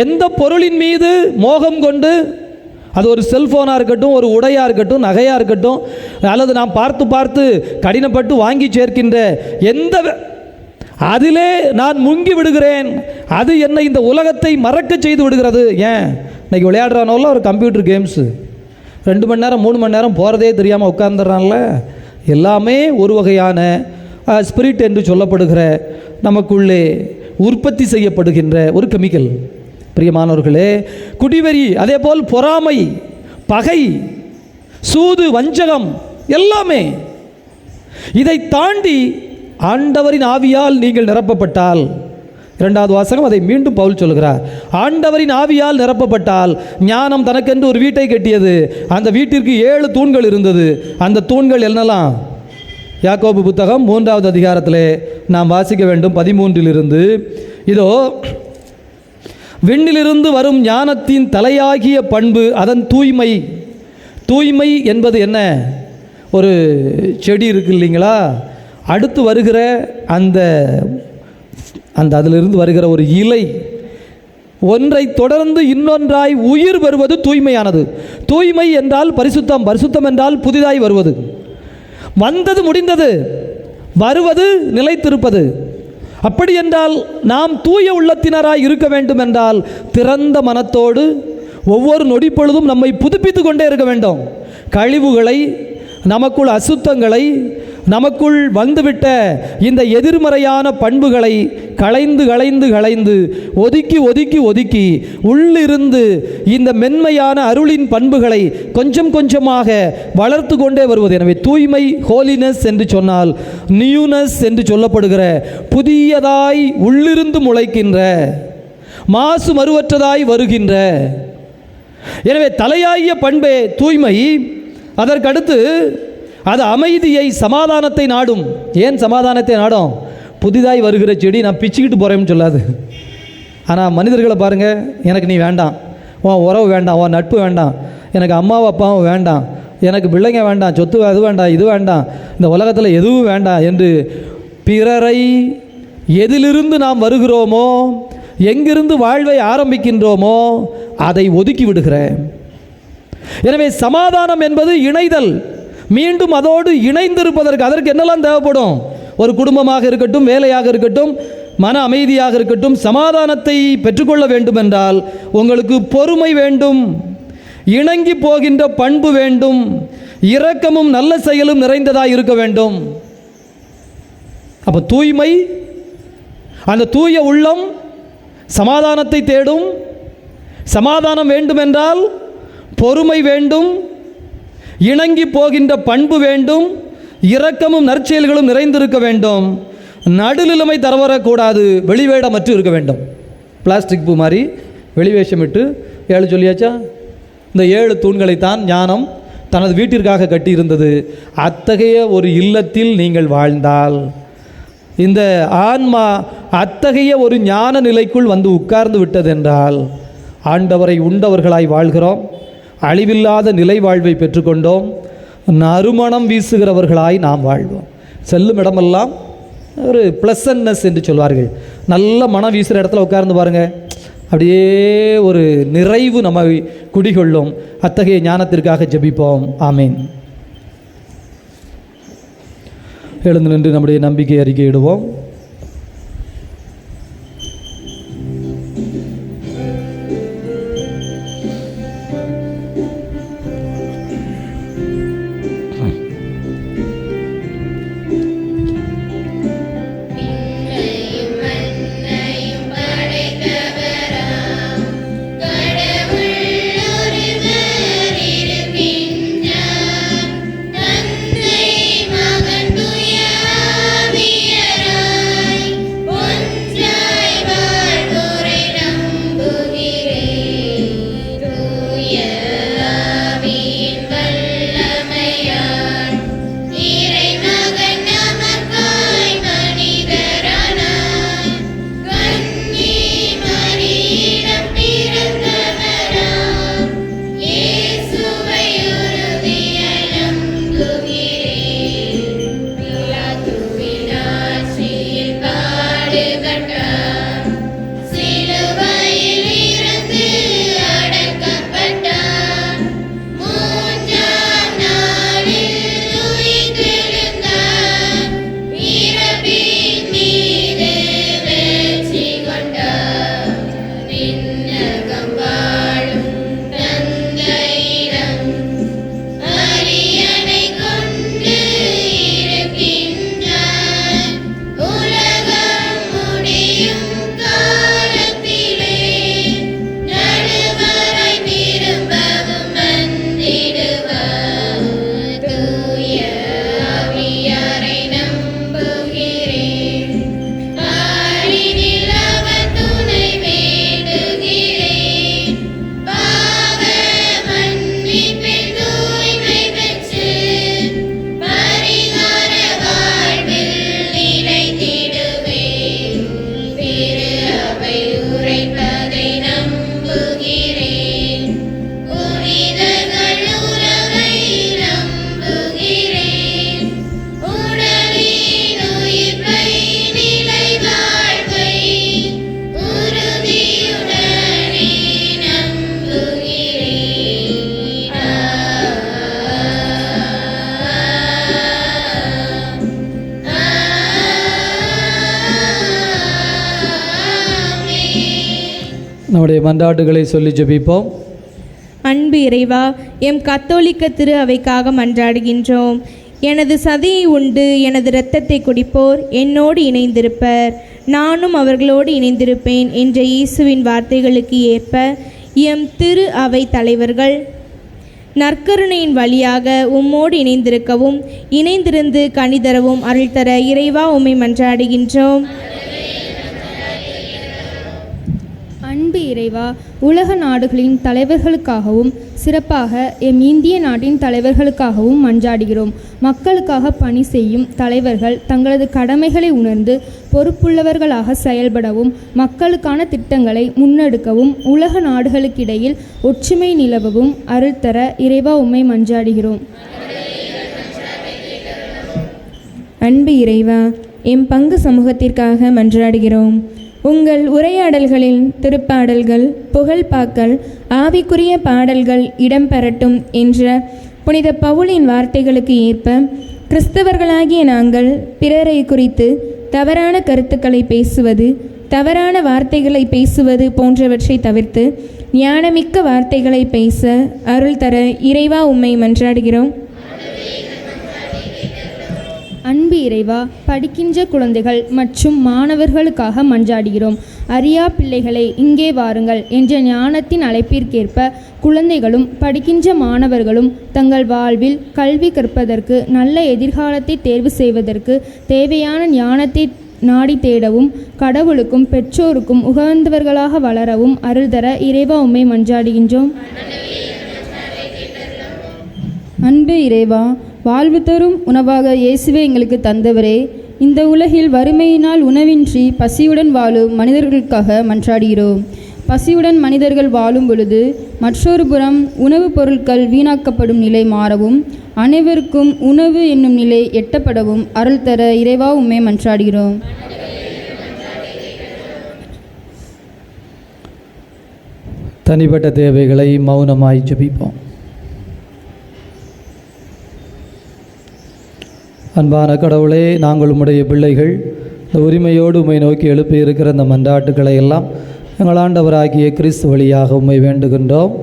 எந்த பொருளின் மீது மோகம் கொண்டு, அது ஒரு செல்ஃபோனாக இருக்கட்டும், ஒரு உடையாக இருக்கட்டும், நகையாக இருக்கட்டும், அல்லது நாம் பார்த்து பார்த்து கடினப்பட்டு வாங்கி சேர்க்கின்ற எந்த, அதிலே நான் முங்கி விடுகிறேன். அது என்னை இந்த உலகத்தை மறக்க செய்து விடுகிறது. ஏன் இன்றைக்கி விளையாடுறானோல ஒரு கம்ப்யூட்டர் கேம்ஸு 2 மணி நேரம் 3 மணி நேரம் போகிறதே தெரியாமல் உட்காந்துடுறான்ல. எல்லாமே ஒரு வகையான ஸ்பிரிட் என்று சொல்லப்படுகிற நமக்குள்ளே உற்பத்தி செய்யப்படுகின்ற ஒரு கெமிக்கல். பிரியமானவர்களே, குடிவெறி, அதே போல் பொறாமை, பகை, சூது, வஞ்சகம் எல்லாமே. இதை தாண்டி ஆண்டவரின் ஆவியால் நீங்கள் நிரப்பப்பட்டால், 2வது வாசகம் அதை மீண்டும் பவுல் சொல்கிறார், ஆண்டவரின் ஆவியால் நிரப்பப்பட்டால், ஞானம் தனக்கென்று ஒரு வீட்டை கட்டியது, அந்த வீட்டிற்கு 7 தூண்கள் இருந்தது. அந்த தூண்கள் என்னெல்லாம்? யாக்கோபு புத்தகம் 3வது அதிகாரத்திலே நாம் வாசிக்க வேண்டும் 13 இதோ விண்ணிலிருந்து வரும் ஞானத்தின் தலையாகிய பண்பு அதன் தூய்மை. தூய்மை என்பது என்ன? ஒரு செடி இருக்கு இல்லைங்களா, அடுத்து வருகிற அந்த அதிலிருந்து வருகிற ஒரு இலை ஒன்றை தொடர்ந்து இன்னொன்றாய் உயிர் வருவது தூய்மையானது. தூய்மை என்றால் பரிசுத்தம், பரிசுத்தம் என்றால் புதிதாய் வருவது. வந்தது முடிந்தது, வருவது நிலைத்திருப்பது. அப்படி என்றால் நாம் தூய உள்ளத்தினராய் இருக்க வேண்டும் என்றால் திறந்த மனத்தோடு ஒவ்வொரு நொடி பொழுதும் நம்மை புதுப்பித்து கொண்டே இருக்க வேண்டும். கழிவுகளை நமக்குள் அசுத்தங்களை, நமக்குள் வந்துவிட்ட இந்த எதிர்மறையான பண்புகளை களைந்து களைந்து களைந்து ஒதுக்கி ஒதுக்கி ஒதுக்கி உள்ளிருந்து இந்த மென்மையான அருளின் பண்புகளை கொஞ்சம் கொஞ்சமாக வளர்த்து கொண்டே வருவது. எனவே தூய்மை, ஹோலினஸ் என்று சொன்னால் நியூனஸ் என்று சொல்லப்படுகிற புதியதாய் உள்ளிருந்து முளைக்கின்ற, மாசு மறுவற்றதாய் வருகின்ற, எனவே தலையாய பண்பே தூய்மை. அதற்கடுத்து அது அமைதியை, சமாதானத்தை நாடும். ஏன் சமாதானத்தை நாடும்? புதிதாய் வருகிற செடி நான் பிச்சுக்கிட்டு போகிறேன்னு சொல்லாது. ஆனால் மனிதர்களை பாருங்கள், எனக்கு நீ வேண்டாம், உன் உறவு வேண்டாம், உன் நட்பு வேண்டாம், எனக்கு அம்மாவும் அப்பாவும் வேண்டாம், எனக்கு பிள்ளைங்க வேண்டாம், சொத்து அது வேண்டாம், இது வேண்டாம், இந்த உலகத்தில் எதுவும் வேண்டாம் என்று பிறரை எதிலிருந்து நாம் வருகிறோமோ, எங்கிருந்து வாழ்வை ஆரம்பிக்கின்றோமோ அதை ஒதுக்கி விடுகிறேன். எனவே சமாதானம் என்பது இணைதல், மீண்டும் அதோடு இணைந்திருப்பதற்கு அதற்கு என்னெல்லாம் தேவைப்படும்? ஒரு குடும்பமாக இருக்கட்டும், வேலையாக இருக்கட்டும், மன அமைதியாக இருக்கட்டும், சமாதானத்தை பெற்றுக்கொள்ள வேண்டும் என்றால் உங்களுக்கு பொறுமை வேண்டும், இணங்கி போகின்ற பண்பு வேண்டும், இரக்கமும் நல்ல செயலும் நிறைந்ததாக இருக்க வேண்டும். அப்போ தூய்மை, அந்த தூய உள்ளம் சமாதானத்தை தேடும். சமாதானம் வேண்டுமென்றால் பொறுமை வேண்டும், இணங்கி போகின்ற பண்பு வேண்டும், இரக்கமும் நற்செயல்களும் நிறைந்திருக்க வேண்டும். நடுநிலைமை தரவரக்கூடாது, வெளிவேடமற்று இருக்க வேண்டும். பிளாஸ்டிக் பூ மாதிரி வெளிவேஷமிட்டு 7 சொல்லியாச்சா? இந்த 7 தூண்களைத்தான் ஞானம் தனது வீட்டிற்காக கட்டியிருந்தது. அத்தகைய ஒரு இல்லத்தில் நீங்கள் வாழ்ந்தால், இந்த ஆன்மா அத்தகைய ஒரு ஞான நிலைக்குள் வந்து உட்கார்ந்து விட்டதென்றால் ஆண்டவரை உண்டவர்களாய் வாழ்கிறோம், அழிவில்லாத நிலை வாழ்வை பெற்றுக்கொண்டோம், நறுமணம் வீசுகிறவர்களாய் நாம் வாழ்வோம். செல்லும் இடமெல்லாம் ஒரு ப்ளசன்னஸ் என்று சொல்வார்கள். நல்ல மனம் வீசுகிற இடத்துல உட்கார்ந்து பாருங்கள், அப்படியே ஒரு நிறைவு நம்மை குடிகொள்ளும். அத்தகைய ஞானத்திற்காக ஜெபிப்போம். ஆமீன். எழுந்து நின்று நம்முடைய நம்பிக்கை அறிக்கையிடுவோம். நம்முடைய மன்றாட்டுகளை சொல்லி ஜெபிப்போம். அன்பு இறைவா, எம் கத்தோலிக்க திரு அவைக்காக மன்றாடுகின்றோம். எனது சதையை உண்டு எனது இரத்தத்தை குடிப்போர் என்னோடு இணைந்திருப்பர், நானும் அவர்களோடு இணைந்திருப்பேன் என்ற இயேசுவின் வார்த்தைகளுக்கு ஏற்ப எம் திரு அவை தலைவர்கள் நற்கருணையின் வழியாக உம்மோடு இணைந்திருக்கவும் இணைந்திருந்து கனிதரவும் அருள் தர இறைவா உம்மை மன்றாடுகின்றோம். அன்பு இறைவா, உலக நாடுகளின் தலைவர்களுக்காகவும் சிறப்பாக எம் இந்திய நாட்டின் தலைவர்களுக்காகவும் மன்றாடுகிறோம். மக்களுக்காக பணி செய்யும் தலைவர்கள் தங்களது கடமைகளை உணர்ந்து பொறுப்புள்ளவர்களாக செயல்படவும் மக்களுக்கான திட்டங்களை முன்னெடுக்கவும் உலக நாடுகளுக்கிடையில் ஒற்றுமை நிலவவும் அருள் தர இறைவா உம்மை மன்றாடுகிறோம். அன்பு இறைவா, எம் பங்கு சமூகத்திற்காக மன்றாடுகிறோம். உங்கள் உரையாடல்களில் திருப்பாடல்கள், புகழ்பாக்கள், ஆவிக்குரிய பாடல்கள் இடம்பெறட்டும் என்ற புனித பவுலின் வார்த்தைகளுக்கு ஏற்ப கிறிஸ்தவர்களாகிய நாங்கள் பிறரை குறித்து தவறான கருத்துக்களை பேசுவது, தவறான வார்த்தைகளை பேசுவது போன்றவற்றை தவிர்த்து ஞானமிக்க வார்த்தைகளை பேச அருள் தர இறைவா உம்மை மன்றாடுகிறோம். அன்பு இறைவா, படிக்கின்ற குழந்தைகள் மற்றும் மாணவர்களுக்காக மன்றாடுகிறோம். அறியா பிள்ளைகளை இங்கே வாருங்கள் என்ற ஞானத்தின் அழைப்பிற்கேற்ப குழந்தைகளும் படிக்கின்ற மாணவர்களும் தங்கள் வாழ்வில் கல்வி கற்பதற்கு, நல்ல எதிர்காலத்தை தேர்வு செய்வதற்கு தேவையான ஞானத்தை நாடி தேடவும் கடவுளுக்கும் பெற்றோருக்கும் உகந்தவர்களாக வளரவும் அருள் தர இறைவா உம்மை மன்றாடுகின்றோம். அன்பு இறைவா, வாழ்வு தரும் உணவாக இயேசுவே எங்களுக்கு தந்தவரே, இந்த உலகில் வறுமையினால் உணவின்றி பசியுடன் வாழும் மனிதர்களுக்காக மன்றாடுகிறோம். பசியுடன் மனிதர்கள் வாழும் பொழுது மற்றொரு புறம் உணவுப் பொருட்கள் வீணாக்கப்படும் நிலை மாறவும் அனைவருக்கும் உணவு என்னும் நிலை எட்டப்படவும் அருள் தர இறைவா உம்மை மன்றாடுகிறோம். தனிப்பட்ட தேவைகளை மௌனமாய் ஜெபிப்போம். அன்பான கடவுளே, நாங்கள் உம்முடைய பிள்ளைகள் இந்த உரிமையோடு உம்மை நோக்கி எழுப்பி இருக்கிற இந்த மன்றாட்டுக்களை எல்லாம் எங்கள் ஆண்டவராகிய கிறிஸ்து வழியாக உம்மை வேண்டுகின்றோம்.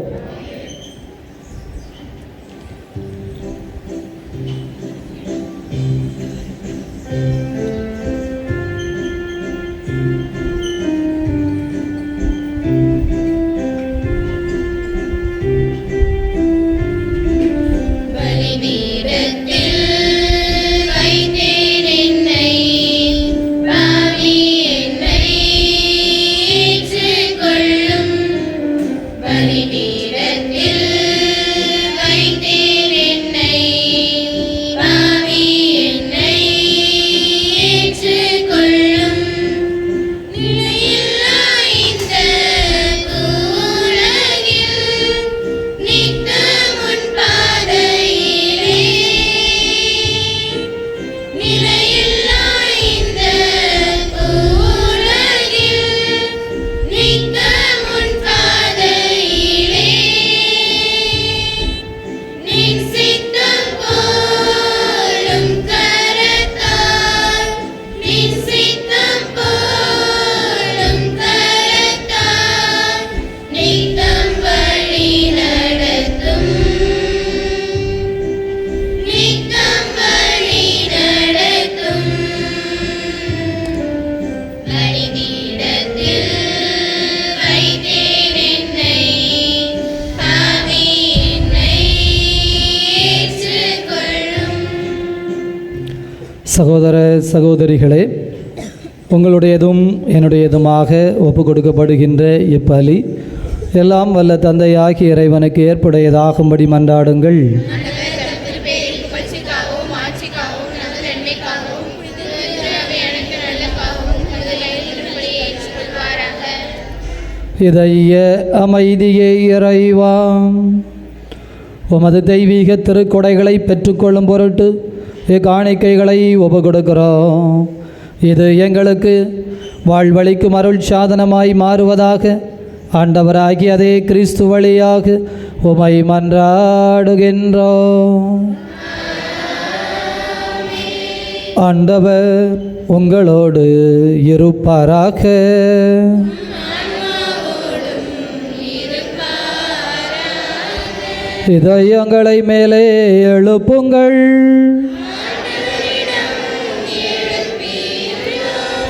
சகோதர சகோதரிகளே, உங்களுடையதும் என்னுடையதுமாக ஒப்பு கொடுக்கப்படுகின்ற இப்பலி எல்லாம் வல்ல தந்தையாகிய இறைவனுக்கு ஏற்புடையதாகும்படி மன்றாடுங்கள். இதய அமைதியை இறைவா, உமது தெய்வீக திருக்கொடைகளை பெற்றுக்கொள்ளும் பொருட்டு இக்காணிக்கைகளை ஒப்பு கொடுக்கிறோம். இது எங்களுக்கு வாழ்வளிக்கும் அருள் சாதனமாய் மாறுவதாக ஆண்டவராகிய அதே கிறிஸ்து வழியாக உமை மன்றாடுகின்றோம். ஆண்டவர் உங்களோடு இருப்பாராக. இதயங்களை மேலே எழுப்புங்கள்.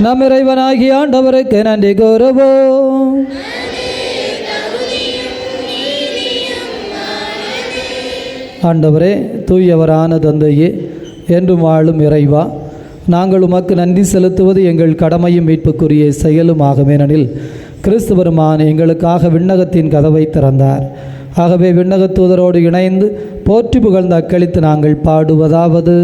நம் இறைவனாகிய ஆண்டவருக்கு நன்றி கூறுவோம். ஆண்டவரே, தூயவரான தந்தையே, என்றும் வாழும் இறைவா, நாங்கள் உமக்கு நன்றி செலுத்துவது எங்கள் கடமையும் மீட்புக்குரிய செயலும் ஆகுமேனெனில் கிறிஸ்து பெருமான் எங்களுக்காக விண்ணகத்தின் கதவை திறந்தார். ஆகவே விண்ணகத் தூதரோடு இணைந்து போற்றி புகழ்ந்து அக்களித்து நாங்கள் பாடுவதாவது: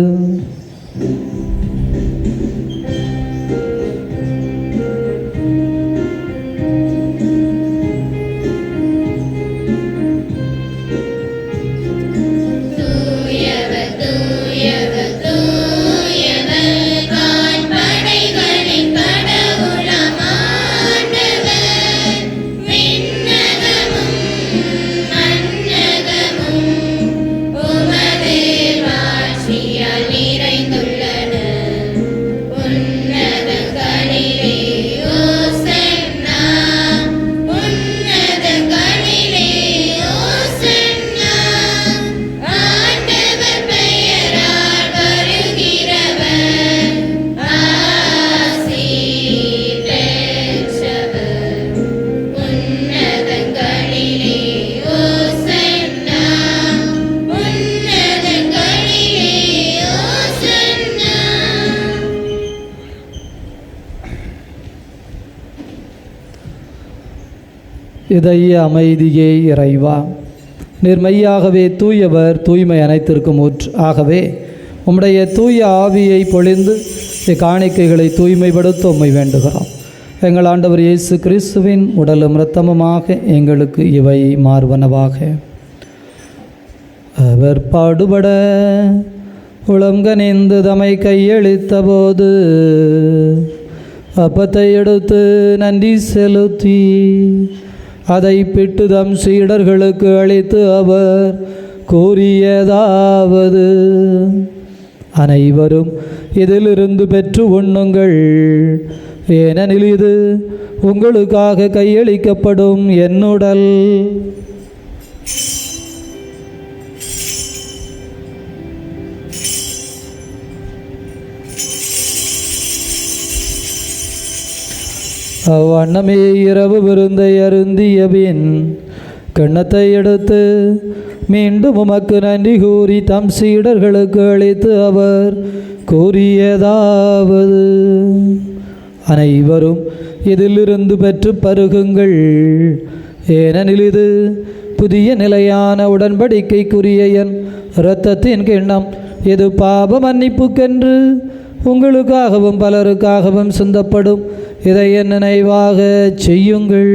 இதய அமைதியே இறைவா, நிர்மையாகவே தூயவர், தூய்மை அனைத்திற்கும் ஊற்று. ஆகவே உம்முடைய தூய ஆவியை பொழிந்து இக்காணிக்கைகளை தூய்மைப்படுத்த உம்மை வேண்டுகிறோம். எங்கள் ஆண்டவர் இயேசு கிறிஸ்துவின் உடலும் இரத்தமுமாக எங்களுக்கு இவை மாறுவனவாக. அவர் பாடுபட உளம்கனிந்து தம்மை கையளித்த போது அப்பத்தை எடுத்து நன்றி செலுத்தி அதை பிட்டு தம் சீடர்களுக்கு அளித்து அவர் கூறியதாவது: அனைவரும் இதிலிருந்து பெற்று உண்ணுங்கள், ஏனெனில் இது உங்களுக்காக கையளிக்கப்படும் என் உடல். அவ்வண்ணமே இரவு விருந்தை அருந்திய பின் கிண்ணத்தை எடுத்து மீண்டும் உமக்கு நன்றி கூறி தம் சீடர்களுக்கு அளித்து அவர் கூறியதாவது: அனைவரும் இதிலிருந்து பெற்று பருகுங்கள், ஏனெனில் இது புதிய நிலையான உடன்படிக்கைக்குரிய என் இரத்தத்தின் கிண்ணம். இது பாவ மன்னிப்புக்கென்று உங்களுக்காகவும் பலருக்காகவும் சிந்தப்படும். இதை என் நினைவாக செய்யுங்கள்.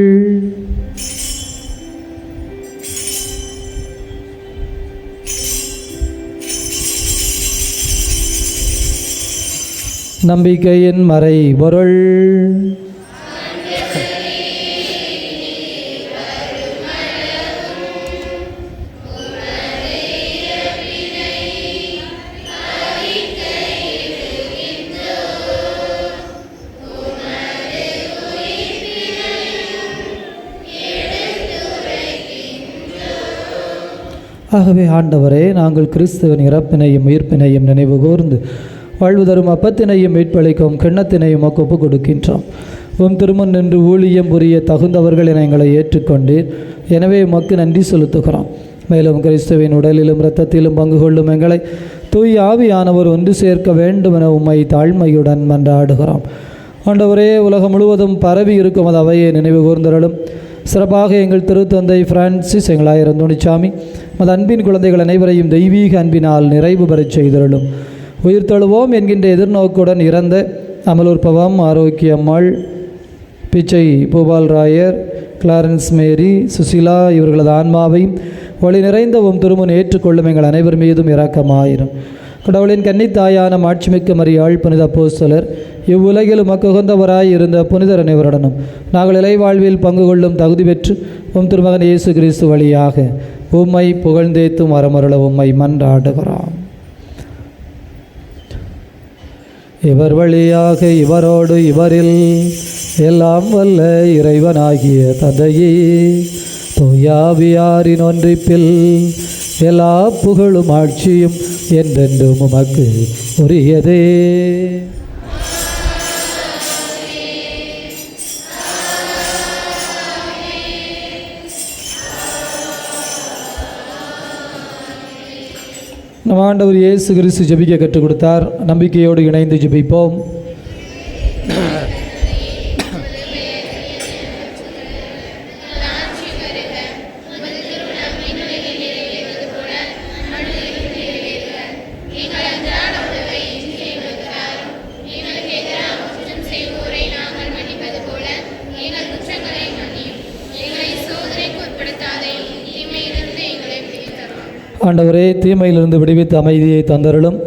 நம்பிக்கையின் மறை பொருள். ஆகவே ஆண்டவரே, நாங்கள் கிறிஸ்துவின் இறப்பினையும் உயிர்ப்பினையும் நினைவு கூர்ந்து வாழ்வு தரும் அப்பத்தினையும் மீட்பளிக்கும் கிண்ணத்தினையும் ஒப்பு கொடுக்கின்றோம். உம் திருமண் நின்று ஊழியம் புரிய தகுந்தவர்கள் என எங்களை ஏற்றுக்கொண்டீர். எனவே உமக்கு நன்றி செலுத்துகிறோம். மேலும் கிறிஸ்துவின் உடலிலும் இரத்தத்திலும் பங்கு கொள்ளும் எங்களை தூய் ஆவியானவர் ஒன்று சேர்க்க வேண்டும் என உம்மை தாழ்மையுடன் மன்றாடுகிறோம். ஆண்டவரே, உலகம் முழுவதும் பரவி இருக்கும் அது அவையை நினைவு கூர்ந்தருளும். சிறப்பாக எங்கள் திருத்தந்தை பிரான்சிஸ், எங்களாயிரம் துணிச்சாமி, மது அன்பின் குழந்தைகள் அனைவரையும் தெய்வீக அன்பினால் நிறைவு பெறச் செய்தருளும். உயிர் தழுவோம் என்கின்ற எதிர்நோக்குடன் இறந்த அமலூர்பவம், ஆரோக்கியம்மாள், பிச்சை பூபால் ராயர், கிளாரன்ஸ் மேரி, சுசிலா இவர்களது ஆன்மாவையும் ஒளி நிறைந்தவும் திருமுன் ஏற்றுக்கொள்ளும் எங்கள் அனைவர் மீதும் இரக்கமாயிரும். கடவுளின் கன்னித்தாயான மாட்சிமிக்க மரியாள், புனித அப்போஸ்தலர், இவ்வுலகில் உமக்குகந்தவராய் இருந்த புனிதர் அனைவருடனும் நாங்கள் இலைவாழ்வில் பங்கு கொள்ளும் தகுதி பெற்று உம் திருமகன் இயேசு கிறிஸ்து வழியாக உம்மை புகழ்ந்தேத்தும் வரமருள உம்மை மன்றாடுகிறோம். இவர் வழியாக இவரோடு இவரில் எல்லாம் வல்ல இறைவனாகிய தந்தையே, தூயாவியாரின் ஒன்றிப்பில் எல்லா புகழும் ஆட்சியும் என்றென்றும் உமக்கு உரியதே. நம் ஆண்டவர் இயேசு கிறிஸ்து ஜெபிக்க கற்றுக் கொடுத்தார். நம்பிக்கையோடு இணைந்து ஜெபிப்போம். ஆண்டவரே, தீமையிலிருந்து விடுவித்து அமைதியை தந்தருளும்.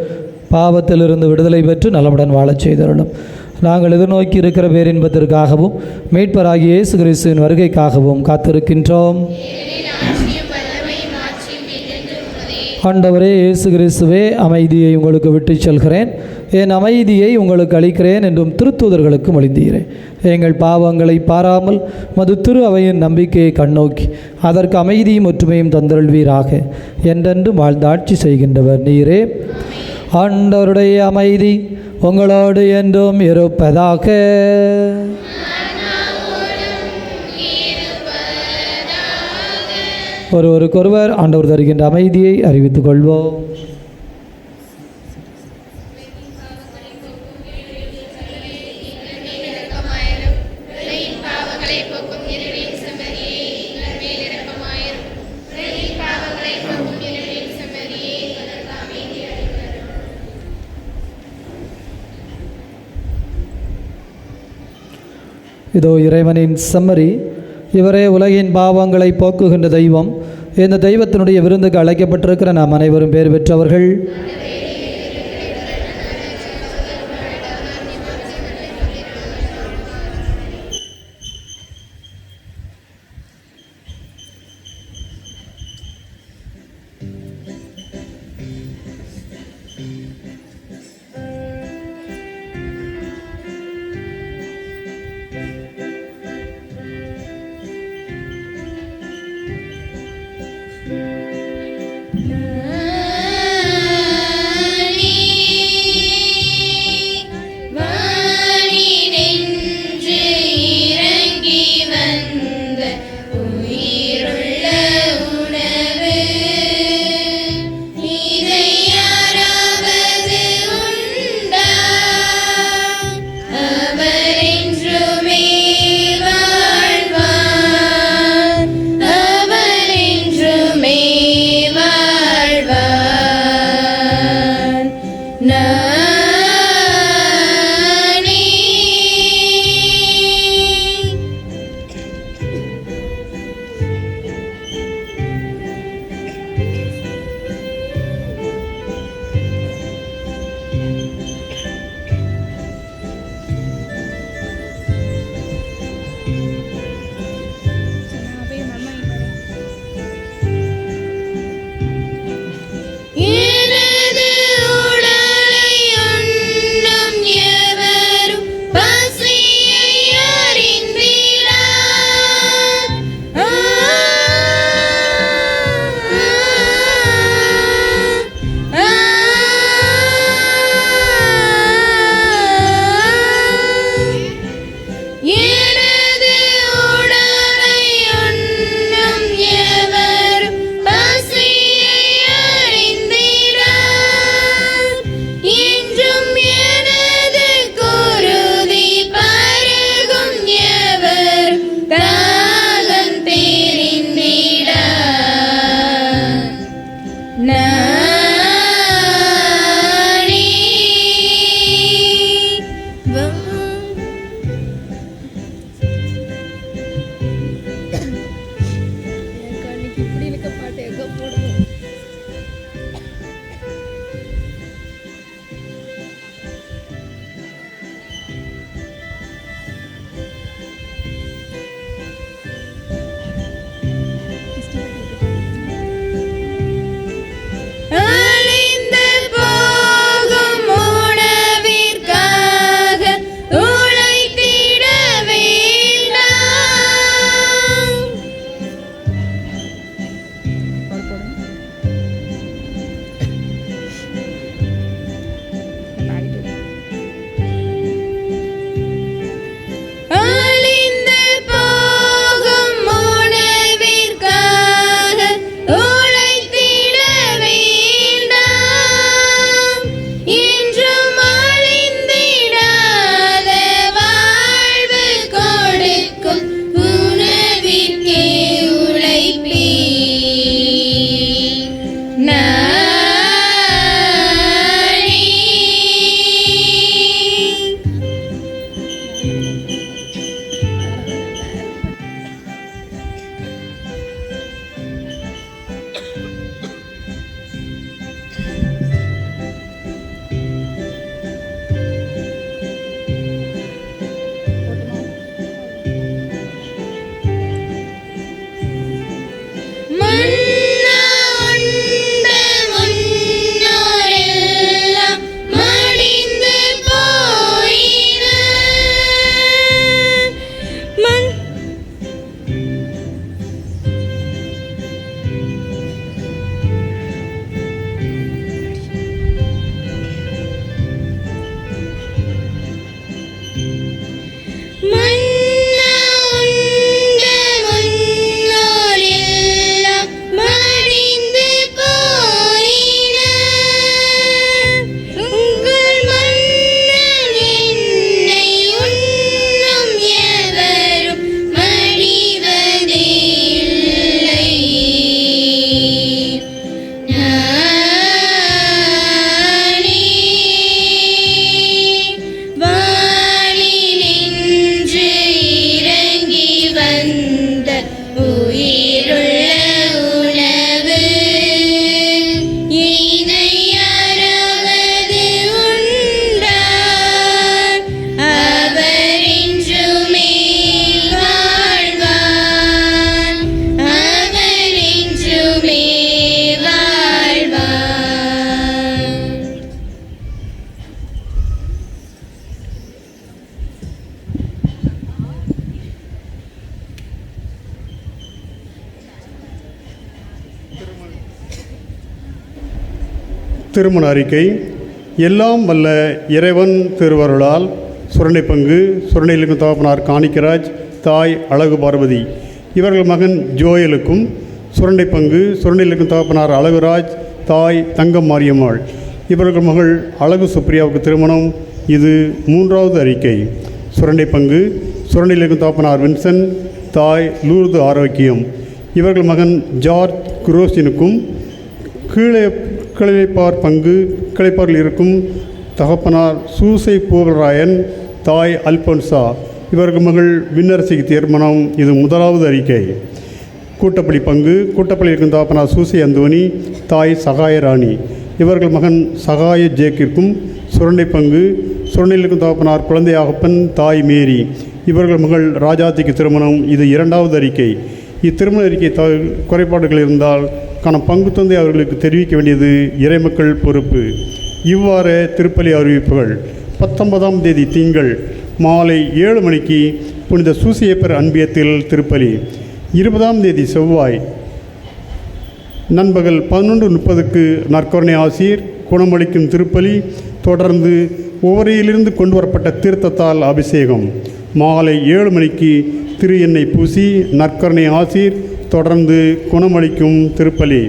பாவத்திலிருந்து விடுதலை பெற்று நலமுடன் வாழச் செய்தருளும். நாங்கள் எதிர்நோக்கி இருக்கிற பேரின்பத்திற்காகவும் மீட்பராகிய இயேசு கிறிஸ்துவின் வருகைக்காகவும் காத்திருக்கின்றோம். ஆண்டவரே இயேசு கிறிஸ்துவே, அமைதியை உங்களுக்கு விட்டுச் செல்கிறேன், என் அமைதியை உங்களுக்கு அளிக்கிறேன் என்றும் திருத்தூதர்களுக்கு மொழிந்தீரேன். எங்கள் பாவங்களை பாராமல் மது திரு அவையின் நம்பிக்கையை கண்ணோக்கி அதற்கு அமைதியும் ஒற்றுமையும் தந்தருள்வீராக. என்றென்று வாழ்ந்தாட்சி செய்கின்றவர் நீரே. ஆண்டவருடைய அமைதி உங்களோடு என்றும் இருப்பதாக. ஒருவருக்கொருவர் ஆண்டவர் தருகின்ற அமைதியை அறிவித்துக் கொள்வோம். இதோ இறைவனின் செம்மறி, இவரே உலகின் பாவங்களை போக்குகின்ற தெய்வம். இந்த தெய்வத்தினுடைய விருந்துக்கு அழைக்கப்பட்டிருக்கிற நாம் அனைவரும் பேர் பெற்றவர்கள். திருமண அறிக்கை. எல்லாம் வல்ல இறைவன் திருவருளால் சுரண்டை பங்கு சுரண்டையிலுக்கும் தகப்பனார் காணிக்கராஜ், தாய் அழகு பார்வதி இவர்கள் மகன் ஜோயலுக்கும், சுரண்டை பங்கு சுரண்டையிலுக்கும் தகப்பனார் அழகுராஜ், தாய் தங்கம் மாரியம்மாள் இவர்கள் மகள் அழகு சுப்ரியாவுக்கு திருமணம். இது 3வது அறிக்கை. சுரண்டை பங்கு சுரண்டையிலுக்கும் தகப்பனார் வின்சன், தாய் லூர்து ஆரோக்கியம் இவர்கள் மகன் ஜார்ஜ் குரோசினுக்கும், கிளைப்பார் பங்கு கிளைப்பாரில் இருக்கும் தகப்பனார் சூசை பூவராயன், தாய் அல்போன்சா இவர்கள் மகள் விண்ணரசிக்கு திருமணம். இது 1வது அறிக்கை. கூட்டப்பள்ளி பங்கு கூட்டப்பள்ளி இருக்கும் தகப்பனார் சூசை அந்தோனி, தாய் சகாயராணி இவர்கள் மகன் சகாய ஜேக்கிற்கும், சுரண்டை பங்கு சுரண்டையில் இருக்கும் தகப்பனார் குழந்தையாகப்பன், தாய் மேரி இவர்கள் மகள் ராஜாத்திக்கு திருமணம். இது 2வது அறிக்கை. இத்திருமண அறிக்கை குறைபாடுகள் இருந்தால் பங்கு தந்தை அவர்களுக்கு தெரிவிக்க வேண்டியது இறைமக்கள் பொறுப்பு. இவ்வாறு திருப்பலி அறிவிப்புகள். 19ஆம் தேதி திங்கள் மாலை 7 மணிக்கு புனித சூசியப்பர் அன்பியத்தில் திருப்பலி. 20ஆம் தேதி செவ்வாய் நண்பகல் 11:30க்கு நற்கருணை ஆசீர் குணமளிக்கும் திருப்பலி. தொடர்ந்து ஒவ்வொரையிலிருந்து கொண்டு வரப்பட்ட தீர்த்தத்தால் அபிஷேகம். மாலை 7 மணிக்கு திரு எண்ணெய் பூசி நற்கருணை ஆசீர், தொடர்ந்து குணமளிக்கும் திருப்பலி.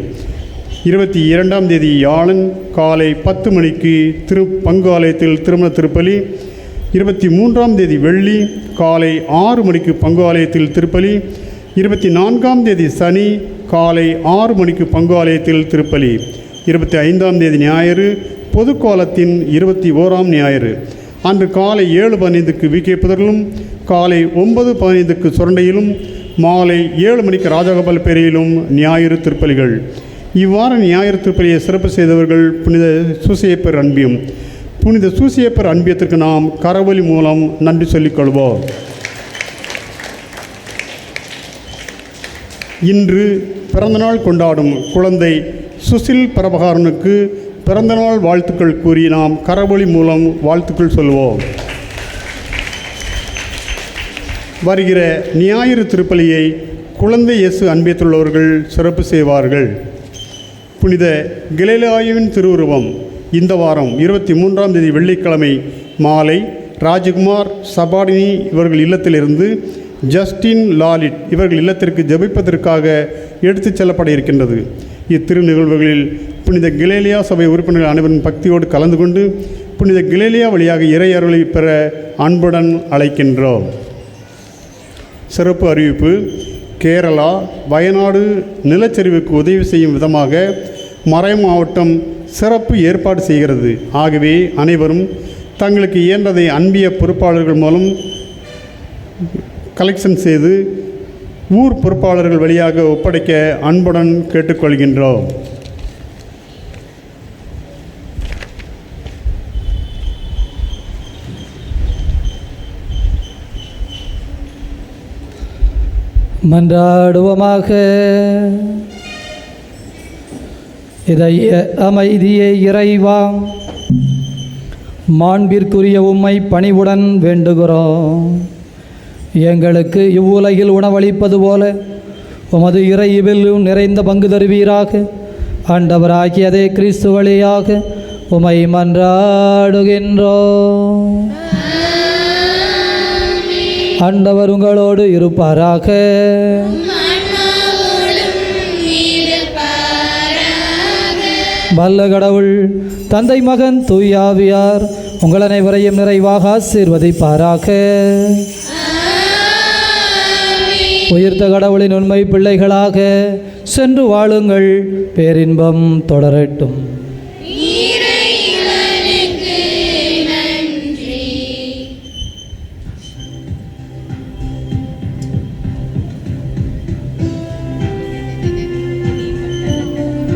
22ஆம் தேதி வியாழன் காலை 10 மணிக்கு பங்கு ஆலயத்தில் திருமண திருப்பலி. 23ஆம் தேதி வெள்ளி காலை 6 மணிக்கு பங்கு ஆலயத்தில் திருப்பலி. 24ஆம் தேதி சனி காலை 6 மணிக்கு பங்கு ஆலயத்தில் திருப்பலி. 25ஆம் தேதி ஞாயிறு பொதுக்கோலத்தின் 21ஆம் ஞாயிறு அன்று காலை 7:15க்கு விகேபுதரிலும், காலை 9:15க்கு சுரண்டையிலும், மாலை 7 மணிக்கு ராஜகோபால் பேரையிலும் ஞாயிறு திருப்பலிகள். இவ்வாறு ஞாயிறு திருப்பலியை சிறப்பு செய்தவர்கள் புனித சூசியப்பர் அன்பியம். புனித சூசியப்பர் அன்பியத்திற்கு நாம் கரவொலி மூலம் நன்றி சொல்லிக்கொள்வோம். இன்று பிறந்தநாள் கொண்டாடும் குழந்தை சுசில் பிரபகாரனுக்கு பிறந்தநாள் வாழ்த்துக்கள் கூறி நாம் கரவொலி மூலம் வாழ்த்துக்கள் சொல்வோம். வருகிற ஞாயிறு திருப்பலியை குழந்தை இயேசு அன்பியத்துள்ளவர்கள் சிறப்பு செய்வார்கள். புனித கலிலேயாவின் திருவுருவம் இந்த வாரம் 23ஆம் தேதி வெள்ளிக்கிழமை மாலை ராஜகுமார் சபாடினி இவர்கள் இல்லத்திலிருந்து ஜஸ்டின் லாலிட் இவர்கள் இல்லத்திற்கு ஜெபிப்பதற்காக எடுத்துச் செல்லப்பட இருக்கின்றது. இத்திரு நிகழ்வுகளில் புனித கலிலேயா சபை உறுப்பினர்கள் அனைவரும் பக்தியோடு கலந்து கொண்டு புனித கலிலேயா வழியாக இறை அருளை பெற அன்புடன் அழைக்கின்றோம். சிறப்பு அறிவிப்பு. கேரளா வயநாடு நிலச்சரிவுக்கு உதவி செய்யும் விதமாக மறை மாவட்டம் சிறப்பு ஏற்பாடு செய்கிறது. ஆகவே அனைவரும் தங்களுக்கு இயன்றதை அன்பிய பொறுப்பாளர்கள் மூலம் கலெக்ஷன் செய்து ஊர் பொறுப்பாளர்கள் வழியாக ஒப்படைக்க அன்புடன் கேட்டுக்கொள்கின்றோம். மன்றாடுவோமாக. இதய அமைதியை இறைவா, மாண்பிற்குரிய உம்மை பணிவுடன் வேண்டுகிறோம். எங்களுக்கு இவ்வுலகில் உணவளிப்பது போல உமது இறைவில் நிறைந்த பங்கு தருவீராக. ஆண்டவராகிய அதே கிறிஸ்து வழியாக உம்மை மன்றாடுகின்றோம். ஆண்டவர் உங்களோடு இருப்பாராக. வல்ல கடவுள் தந்தை மகன் தூயாவியார் உங்கள் அனைவரையும் நிறைவாக ஆசீர்வதிப்பாராக. உயிர்த்த கடவுளின் உண்மை பிள்ளைகளாக சென்று வாழுங்கள். பேரின்பம் தொடரட்டும்.